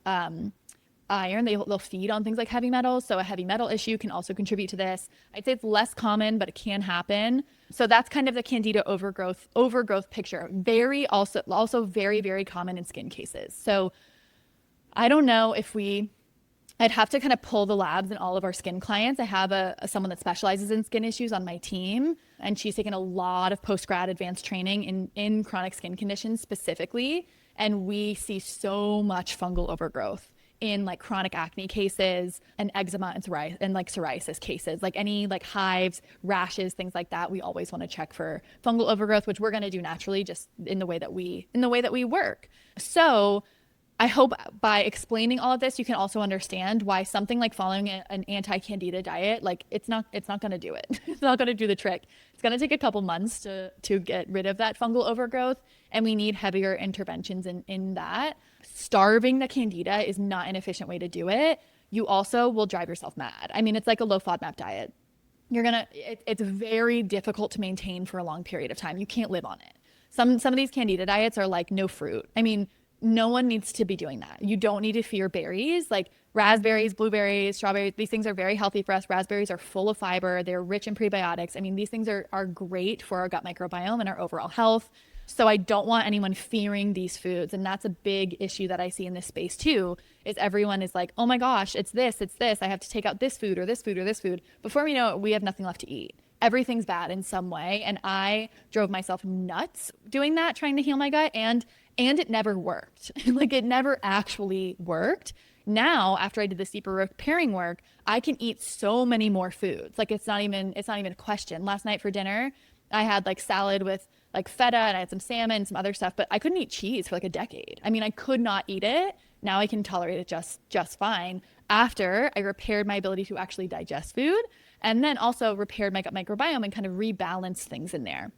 iron. They'll feed on things like heavy metals. So a heavy metal issue can also contribute to this. I'd say it's less common, but it can happen. So that's kind of the Candida overgrowth picture. Also very, very common in skin cases. So I don't know if we I'd have to kind of pull the labs in all of our skin clients. I have someone that specializes in skin issues on my team, and she's taken a lot of post-grad advanced training in chronic skin conditions specifically. And we see so much fungal overgrowth in like chronic acne cases and eczema and psoriasis cases, like any like hives, rashes, things like that. We always want to check for fungal overgrowth, which we're going to do naturally just in the way that we work. So I hope by explaining all of this, you can also understand why something like following an anti-Candida diet, like it's not going to do it. It's not going to do the trick. It's going to take a couple months to get rid of that fungal overgrowth. And we need heavier interventions in that. Starving the Candida is not an efficient way to do it. You also will drive yourself mad. I mean, it's like a low FODMAP diet. It's very difficult to maintain for a long period of time. You can't live on it. Some of these Candida diets are like no fruit. I mean, no one needs to be doing that. You don't need to fear berries, like raspberries, blueberries, strawberries. These things are very healthy for us. Raspberries are full of fiber. They're rich in prebiotics. I mean, these things are great for our gut microbiome and our overall health. So I don't want anyone fearing these foods. And that's a big issue that I see in this space too, is everyone is like, oh my gosh, it's this. I have to take out this food or this food or this food. Before we know it, we have nothing left to eat. Everything's bad in some way. And I drove myself nuts doing that, trying to heal my gut. And it never worked. Like it never actually worked. Now, after I did this deeper repairing work, I can eat so many more foods. Like it's not even a question. Last night for dinner, I had like salad with like feta and I had some salmon and some other stuff, but I couldn't eat cheese for like a decade. I mean, I could not eat it. Now I can tolerate it just fine after I repaired my ability to actually digest food and then also repaired my gut microbiome and kind of rebalanced things in there.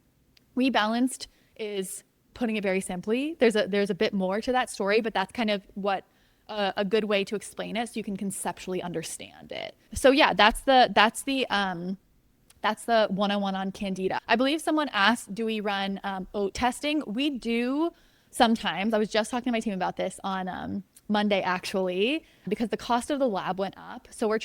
Rebalanced is, putting it very simply, there's a bit more to that story, but that's kind of what a good way to explain it so you can conceptually understand it. So yeah, that's the 101 on Candida. I believe someone asked, do we run oat testing? We do sometimes. I was just talking to my team about this on Monday actually, because the cost of the lab went up. So we're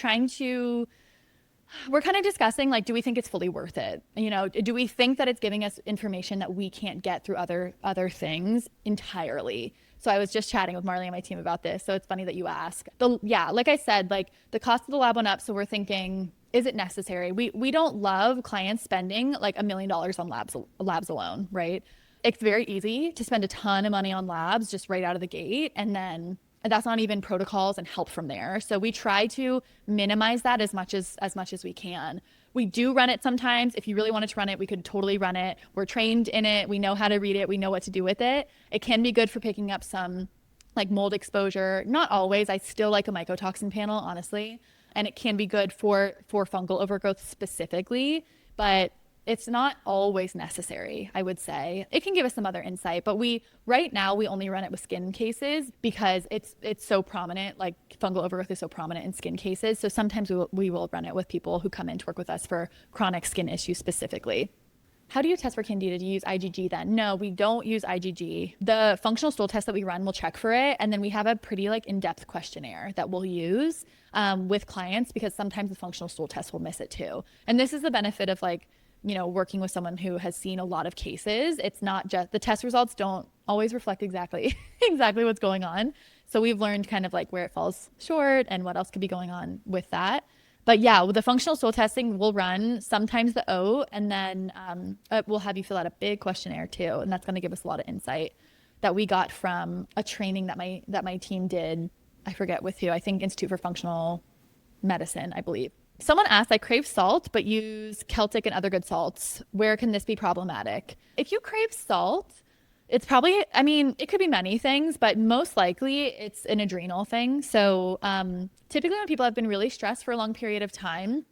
kind of discussing, like, do we think it's fully worth it? You know, do we think that it's giving us information that we can't get through other things entirely? So I was just chatting with Marley and my team about this. So it's funny that you ask. Like I said, like the cost of the lab went up. So we're thinking, is it necessary? We don't love clients spending like $1 million on labs alone, right? It's very easy to spend a ton of money on labs just right out of the gate. And that's not even protocols and help from there. So we try to minimize that as much as we can. We do run it sometimes. If you really wanted to run it, we could totally run it. We're trained in it. We know how to read it. We know what to do with it. It can be good for picking up some like mold exposure. Not always. I still like a mycotoxin panel, honestly. And it can be good for fungal overgrowth specifically, but it's not always necessary, I would say. It can give us some other insight, but right now we only run it with skin cases because it's so prominent, like fungal overgrowth is so prominent in skin cases. So sometimes we will run it with people who come in to work with us for chronic skin issues specifically. How do you test for Candida? Do you use IgG then? No, we don't use IgG. The functional stool test that we run will check for it. And then we have a pretty like in-depth questionnaire that we'll use with clients because sometimes the functional stool test will miss it too. And this is the benefit of like, you know, working with someone who has seen a lot of cases. It's not just the test results don't always reflect exactly what's going on. So we've learned kind of like where it falls short and what else could be going on with that. But yeah, with the functional stool testing, we'll run sometimes the oat, and then we'll have you fill out a big questionnaire too, and that's going to give us a lot of insight that we got from a training that my team did. I forget with who. I think Institute for Functional Medicine, I believe. Someone asked, I crave salt, but use Celtic and other good salts. Where can this be problematic? If you crave salt, it's probably, I mean, it could be many things, but most likely it's an adrenal thing. So typically when people have been really stressed for a long period of time,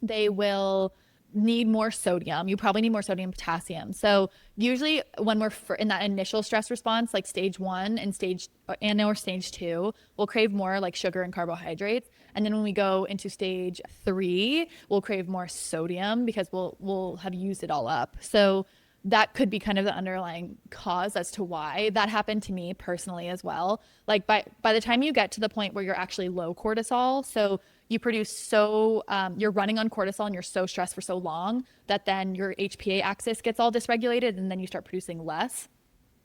they will need more sodium. You probably need more sodium and potassium. So usually when we're in that initial stress response, like stage 1 and stage 2, we'll crave more like sugar and carbohydrates. And then when we go into stage 3, we'll crave more sodium because we'll have used it all up. So that could be kind of the underlying cause as to why that happened to me personally as well. Like by the time you get to the point where you're actually low cortisol, so you produce you're running on cortisol and you're so stressed for so long that then your HPA axis gets all dysregulated and then you start producing less.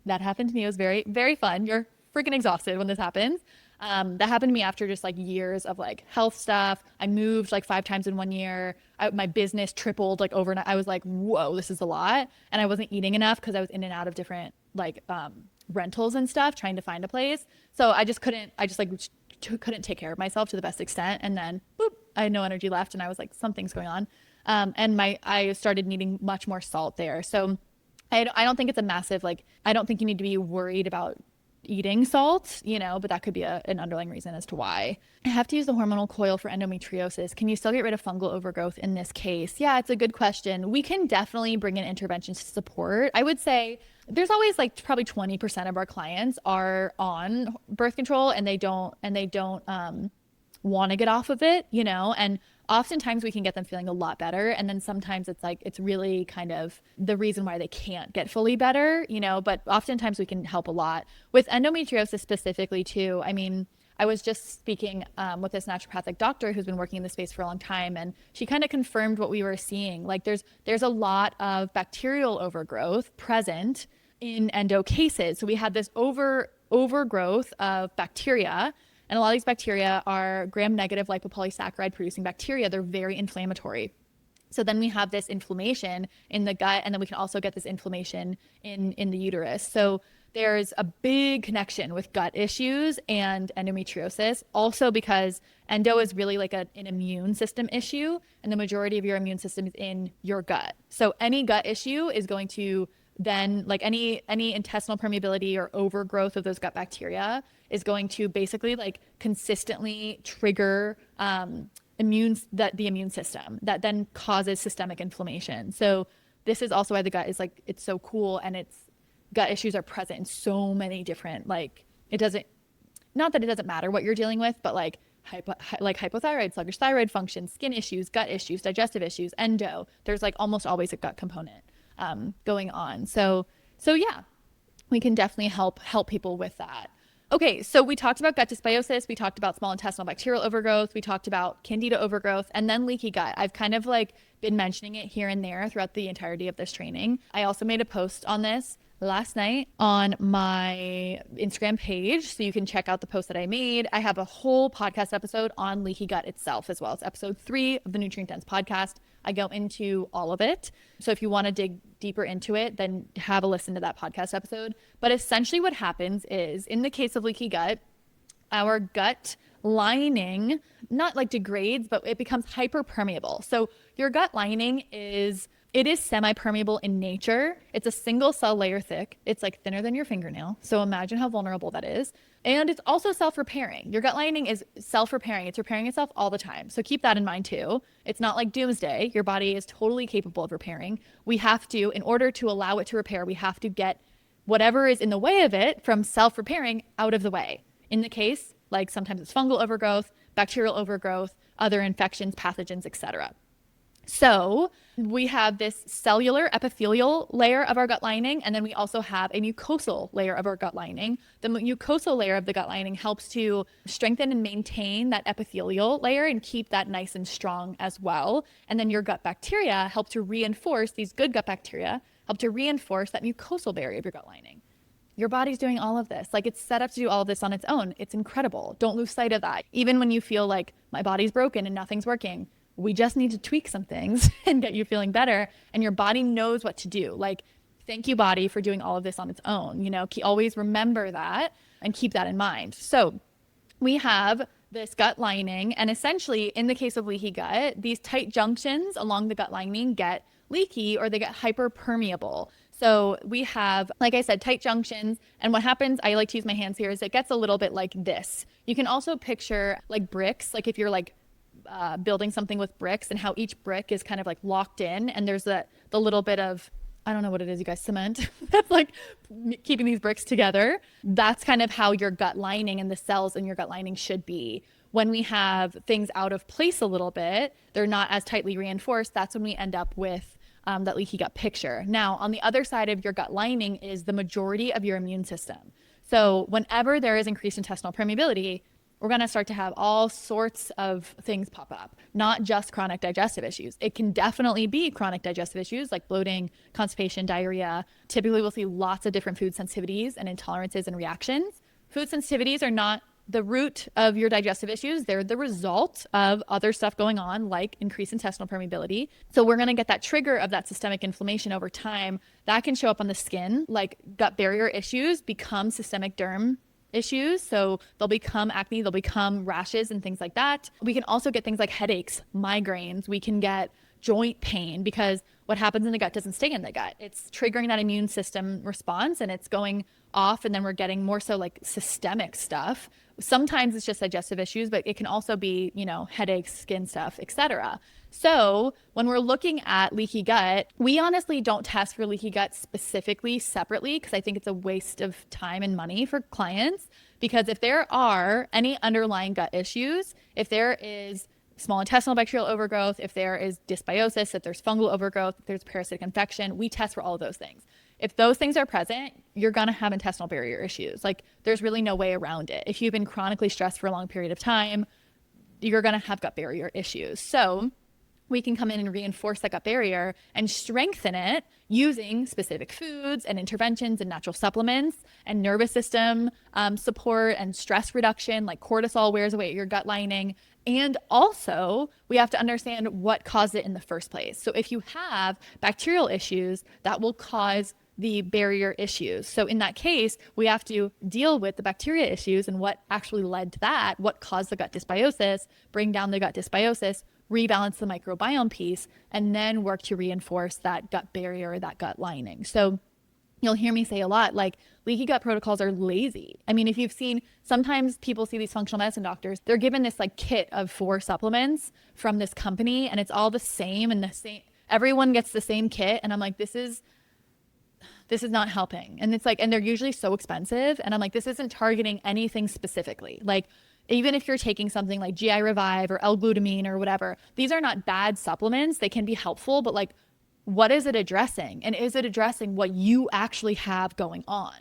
That happened to me. It was very, very fun. You're freaking exhausted when this happens. That happened to me after just like years of like health stuff. I moved like 5 times in 1 year. My business tripled like overnight. I was like, whoa, this is a lot. And I wasn't eating enough because I was in and out of different like rentals and stuff trying to find a place. So I just couldn't take care of myself to the best extent. And then boop, I had no energy left. And I was like, something's going on. And I started needing much more salt there. So I don't think it's a massive, like, I don't think you need to be worried about eating salt, but that could be an underlying reason as to why. I have to use the hormonal coil for endometriosis. Can you still get rid of fungal overgrowth in this case? Yeah, it's a good question. We can definitely bring in interventions to support. I would say there's always like probably 20% of our clients are on birth control and they don't want to get off of it, and oftentimes we can get them feeling a lot better. And then sometimes it's like, it's really kind of the reason why they can't get fully better, but oftentimes we can help a lot with endometriosis specifically too. I mean, I was just speaking with this naturopathic doctor who's been working in the space for a long time, and she kind of confirmed what we were seeing. Like there's a lot of bacterial overgrowth present in endo cases. So we had this overgrowth of bacteria. And a lot of these bacteria are gram-negative lipopolysaccharide producing bacteria. They're very inflammatory. So then we have this inflammation in the gut, and then we can also get this inflammation in the uterus. So there's a big connection with gut issues and endometriosis, also because endo is really like an immune system issue, and the majority of your immune system is in your gut. So any gut issue is going to then, like any intestinal permeability or overgrowth of those gut bacteria is going to basically like consistently trigger the immune system that then causes systemic inflammation. So this is also why the gut is like, it's so cool, and gut issues are present in so many different, like, not that it doesn't matter what you're dealing with, but like hypothyroid, sluggish thyroid function, skin issues, gut issues, digestive issues, endo, there's like almost always a gut component going on. So yeah, we can definitely help people with that. Okay, so we talked about gut dysbiosis, we talked about small intestinal bacterial overgrowth, we talked about Candida overgrowth, and then leaky gut. I've kind of like been mentioning it here and there throughout the entirety of this training. I also made a post on this last night on my Instagram page, so you can check out the post that I made. I have a whole podcast episode on leaky gut itself as well. It's episode 3 of the Nutrient Dense podcast. I go into all of it. So if you want to dig deeper into it, then have a listen to that podcast episode. But essentially what happens is, in the case of leaky gut, our gut lining not like degrades, but it becomes hyperpermeable. So your gut lining is semi-permeable in nature. It's a single cell layer thick. It's like thinner than your fingernail. So imagine how vulnerable that is. And it's also self-repairing. Your gut lining is self-repairing. It's repairing itself all the time. So keep that in mind too. It's not like doomsday. Your body is totally capable of repairing. We have to, in order to allow it to repair, we have to get whatever is in the way of it from self-repairing out of the way. In the case, like sometimes it's fungal overgrowth, bacterial overgrowth, other infections, pathogens, etc. So we have this cellular epithelial layer of our gut lining, and then we also have a mucosal layer of our gut lining. The mucosal layer of the gut lining helps to strengthen and maintain that epithelial layer and keep that nice and strong as well. And then your gut bacteria help to reinforce, these good gut bacteria help to reinforce that mucosal barrier of your gut lining. Your body's doing all of this. Like, it's set up to do all of this on its own. It's incredible. Don't lose sight of that. Even when you feel like my body's broken and nothing's working, we just need to tweak some things and get you feeling better. And your body knows what to do. Like, thank you, body, for doing all of this on its own. Always remember that and keep that in mind. So we have this gut lining, and essentially in the case of leaky gut, these tight junctions along the gut lining get leaky, or they get hyperpermeable. So we have, like I said, tight junctions. And what happens, I like to use my hands here, is it gets a little bit like this. You can also picture like bricks, like if you're like building something with bricks, and how each brick is kind of like locked in, and there's the little bit of, I don't know what it is, you guys, cement that's like keeping these bricks together. That's kind of how your gut lining and the cells in your gut lining should be. When we have things out of place a little bit, they're not as tightly reinforced, that's when we end up with that leaky gut picture. Now, on the other side of your gut lining is the majority of your immune system. So whenever there is increased intestinal permeability, we're going to start to have all sorts of things pop up, not just chronic digestive issues. It can definitely be chronic digestive issues like bloating, constipation, diarrhea. Typically, we'll see lots of different food sensitivities and intolerances and reactions. Food sensitivities are not the root of your digestive issues. They're the result of other stuff going on, like increased intestinal permeability. So we're going to get that trigger of that systemic inflammation over time. That can show up on the skin, like gut barrier issues become systemic derm issues. So they'll become acne, they'll become rashes and things like that. We can also get things like headaches, migraines. We can get joint pain because what happens in the gut doesn't stay in the gut. It's triggering that immune system response and it's going off, and then we're getting more so like systemic stuff. Sometimes it's just digestive issues, but it can also be, headaches, skin stuff, etc. So when we're looking at leaky gut, we honestly don't test for leaky gut specifically separately because I think it's a waste of time and money for clients. Because if there are any underlying gut issues, if there is small intestinal bacterial overgrowth, if there is dysbiosis, if there's fungal overgrowth, if there's parasitic infection, we test for all of those things. If those things are present, you're going to have intestinal barrier issues. Like there's really no way around it. If you've been chronically stressed for a long period of time, you're going to have gut barrier issues. So we can come in and reinforce that gut barrier and strengthen it using specific foods and interventions and natural supplements and nervous system support and stress reduction, like cortisol wears away at your gut lining. And also, we have to understand what caused it in the first place. So if you have bacterial issues, that will cause the barrier issues. So in that case, we have to deal with the bacteria issues and what actually led to that, what caused the gut dysbiosis, bring down the gut dysbiosis, rebalance the microbiome piece, and then work to reinforce that gut barrier, that gut lining. So you'll hear me say a lot, like leaky gut protocols are lazy. I mean, if you've seen, sometimes people see these functional medicine doctors, they're given this like kit of 4 supplements from this company and it's all the same and the same, everyone gets the same kit. And I'm like, this is not helping. And it's like, and they're usually so expensive. And I'm like, this isn't targeting anything specifically. Like, even if you're taking something like GI Revive or L-glutamine or whatever, these are not bad supplements. They can be helpful, but like, what is it addressing? And is it addressing what you actually have going on?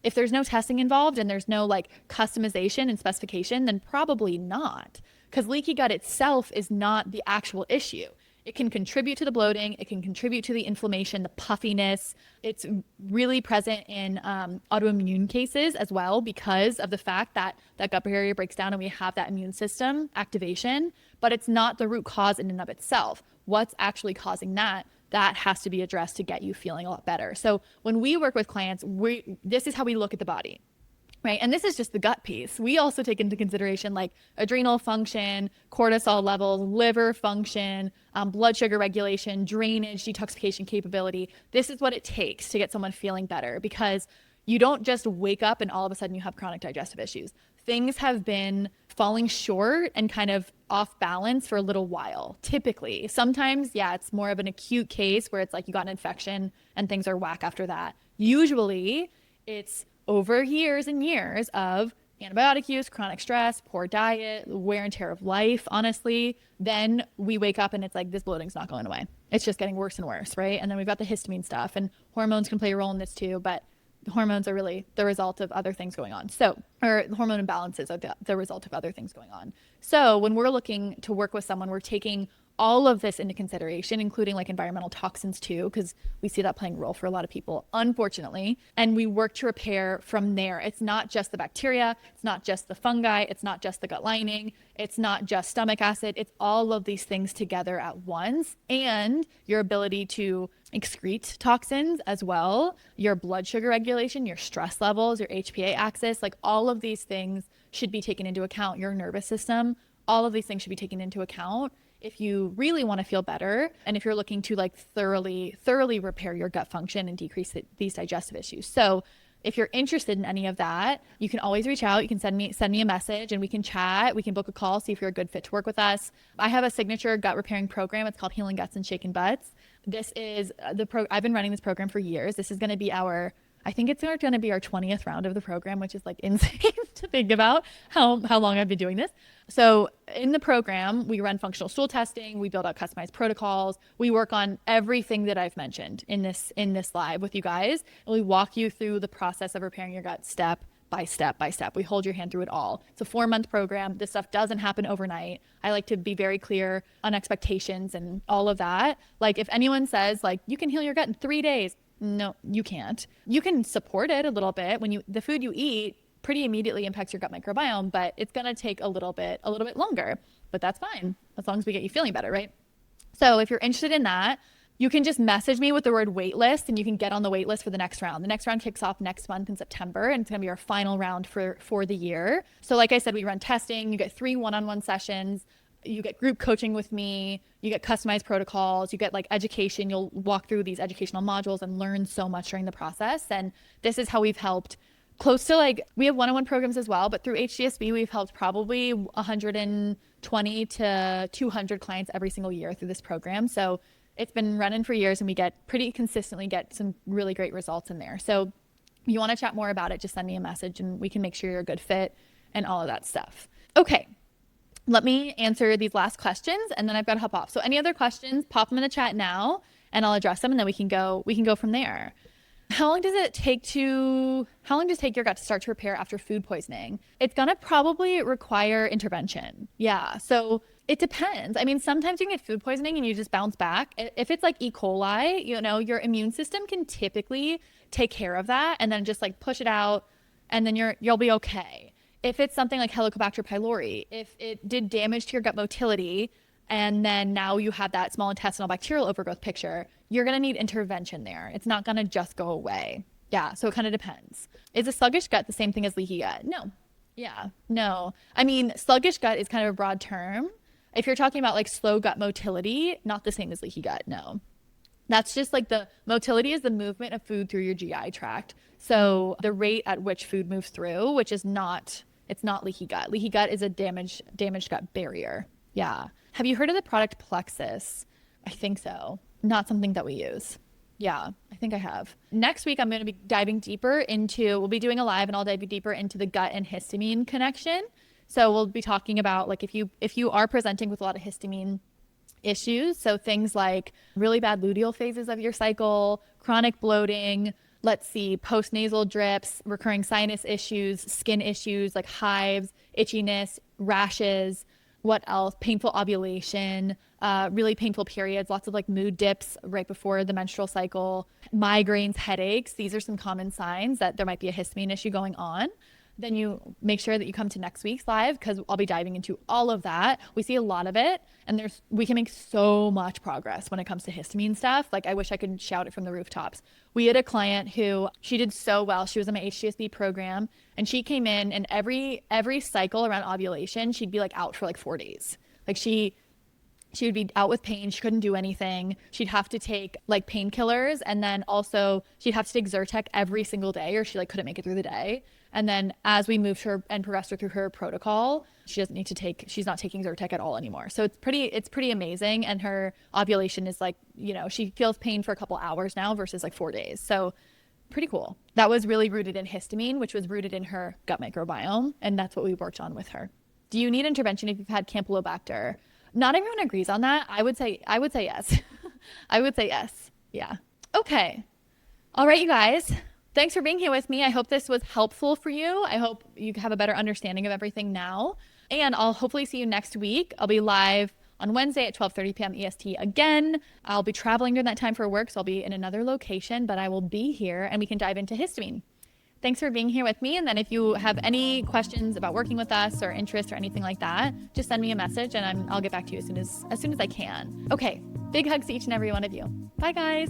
If there's no testing involved and there's no like customization and specification, then probably not. Because leaky gut itself is not the actual issue. It can contribute to the bloating. It can contribute to the inflammation, the puffiness. It's really present in autoimmune cases as well because of the fact that that gut barrier breaks down and we have that immune system activation, but it's not the root cause in and of itself. What's actually causing that has to be addressed to get you feeling a lot better. So when we work with clients, this is how we look at the body. Right. And this is just the gut piece. We also take into consideration like adrenal function, cortisol levels, liver function, blood sugar regulation, drainage, detoxification capability. This is what it takes to get someone feeling better because you don't just wake up and all of a sudden you have chronic digestive issues. Things have been falling short and kind of off balance for a little while. Typically, sometimes, it's more of an acute case where it's like you got an infection and things are whack after that. Usually it's over years and years of antibiotic use, chronic stress, poor diet, wear and tear of life, honestly, then we wake up and it's like, this bloating's not going away. It's just getting worse and worse, right? And then we've got the histamine stuff and hormones can play a role in this too, but hormones are really the result of other things going on. So, or hormone imbalances are the result of other things going on. So when we're looking to work with someone, we're taking all of this into consideration, including like environmental toxins too, because we see that playing a role for a lot of people, unfortunately. And we work to repair from there. It's not just the bacteria. It's not just the fungi. It's not just the gut lining. It's not just stomach acid. It's all of these things together at once. And your ability to excrete toxins as well, your blood sugar regulation, your stress levels, your HPA axis, like all of these things should be taken into account. Your nervous system, all of these things should be taken into account if you really want to feel better and if you're looking to like thoroughly repair your gut function and decrease these digestive issues. So if you're interested in any of that, you can always reach out. You can send me a message and we can chat. We can book a call, see if you're a good fit to work with us. I have a signature gut repairing program. It's called Healing Guts and Shaken Butts. This is I've been running this program for years. This is going to be I think it's going to be our 20th round of the program, which is like insane to think about how long I've been doing this. So in the program, we run functional stool testing. We build out customized protocols. We work on everything that I've mentioned in this live with you guys. And we walk you through the process of repairing your gut step by step by step. We hold your hand through it all. It's a 4-month program. This stuff doesn't happen overnight. I like to be very clear on expectations and all of that. Like if anyone says like, you can heal your gut in 3 days, no, you can't. You can support it a little bit when the food you eat pretty immediately impacts your gut microbiome, but it's going to take a little bit longer, but that's fine as long as we get you feeling better, right? So if you're interested in that, you can just message me with the word wait list and you can get on the wait list for the next round. The next round kicks off next month in September, and it's going to be our final round for the year. So like I said, we run testing, you get 3 one-on-one sessions, you get group coaching with me, you get customized protocols, you get like education. You'll walk through these educational modules and learn so much during the process. And this is how we've helped close to like, we have one-on-one programs as well, but through HDSB, we've helped probably 120 to 200 clients every single year through this program. So it's been running for years and we pretty consistently get some really great results in there. So if you want to chat more about it, just send me a message and we can make sure you're a good fit and all of that stuff. Okay. Let me answer these last questions and then I've got to hop off. So any other questions, pop them in the chat now and I'll address them and then we can go from there. How long does it take your gut to start to repair after food poisoning? It's going to probably require intervention. Yeah. So it depends. I mean, sometimes you can get food poisoning and you just bounce back. If it's like E. coli, your immune system can typically take care of that and then just like push it out and then you'll be okay. If it's something like Helicobacter pylori, if it did damage to your gut motility and then now you have that small intestinal bacterial overgrowth picture, you're going to need intervention there. It's not going to just go away. Yeah, so it kind of depends. Is a sluggish gut the same thing as leaky gut? No. Yeah, no. I mean, sluggish gut is kind of a broad term. If you're talking about like slow gut motility, not the same as leaky gut, no. That's just like the motility is the movement of food through your GI tract. So the rate at which food moves through, which is not, it's not leaky gut. Leaky gut is a damaged gut barrier. Yeah. Have you heard of the product Plexus? I think so. Not something that we use. Yeah, I think I have. Next week, I'm going to be diving deeper into, we'll be doing a live and I'll dive deeper into the gut and histamine connection. So we'll be talking about like if you are presenting with a lot of histamine issues, so things like really bad luteal phases of your cycle, chronic bloating, let's see, postnasal drips, recurring sinus issues, skin issues like hives, itchiness, rashes, what else? Painful ovulation, really painful periods, lots of like mood dips right before the menstrual cycle, migraines, headaches. These are some common signs that there might be a histamine issue going on. Then you make sure that you come to next week's live because I'll be diving into all of that. We see a lot of it and we can make so much progress when it comes to histamine stuff. Like I wish I could shout it from the rooftops. We had a client who she did so well. She was in my HDSB program and she came in and every cycle around ovulation, she'd be like out for like 4 days. Like she would be out with pain. She couldn't do anything. She'd have to take like painkillers. And then also she'd have to take Zyrtec every single day or she like couldn't make it through the day. And then as we moved her and progressed her through her protocol, she's not taking Zyrtec at all anymore. So it's pretty amazing. And her ovulation is like, she feels pain for a couple hours now versus like 4 days. So pretty cool. That was really rooted in histamine, which was rooted in her gut microbiome. And that's what we worked on with her. Do you need intervention if you've had Campylobacter? Not everyone agrees on that. I would say yes. I would say yes. Yeah. Okay. All right, you guys. Thanks for being here with me. I hope this was helpful for you. I hope you have a better understanding of everything now. And I'll hopefully see you next week. I'll be live on Wednesday at 12:30 p.m. EST again. I'll be traveling during that time for work, so I'll be in another location, but I will be here and we can dive into histamine. Thanks for being here with me. And then if you have any questions about working with us or interest or anything like that, just send me a message and I'll get back to you as soon as I can. Okay. Big hugs to each and every one of you. Bye, guys.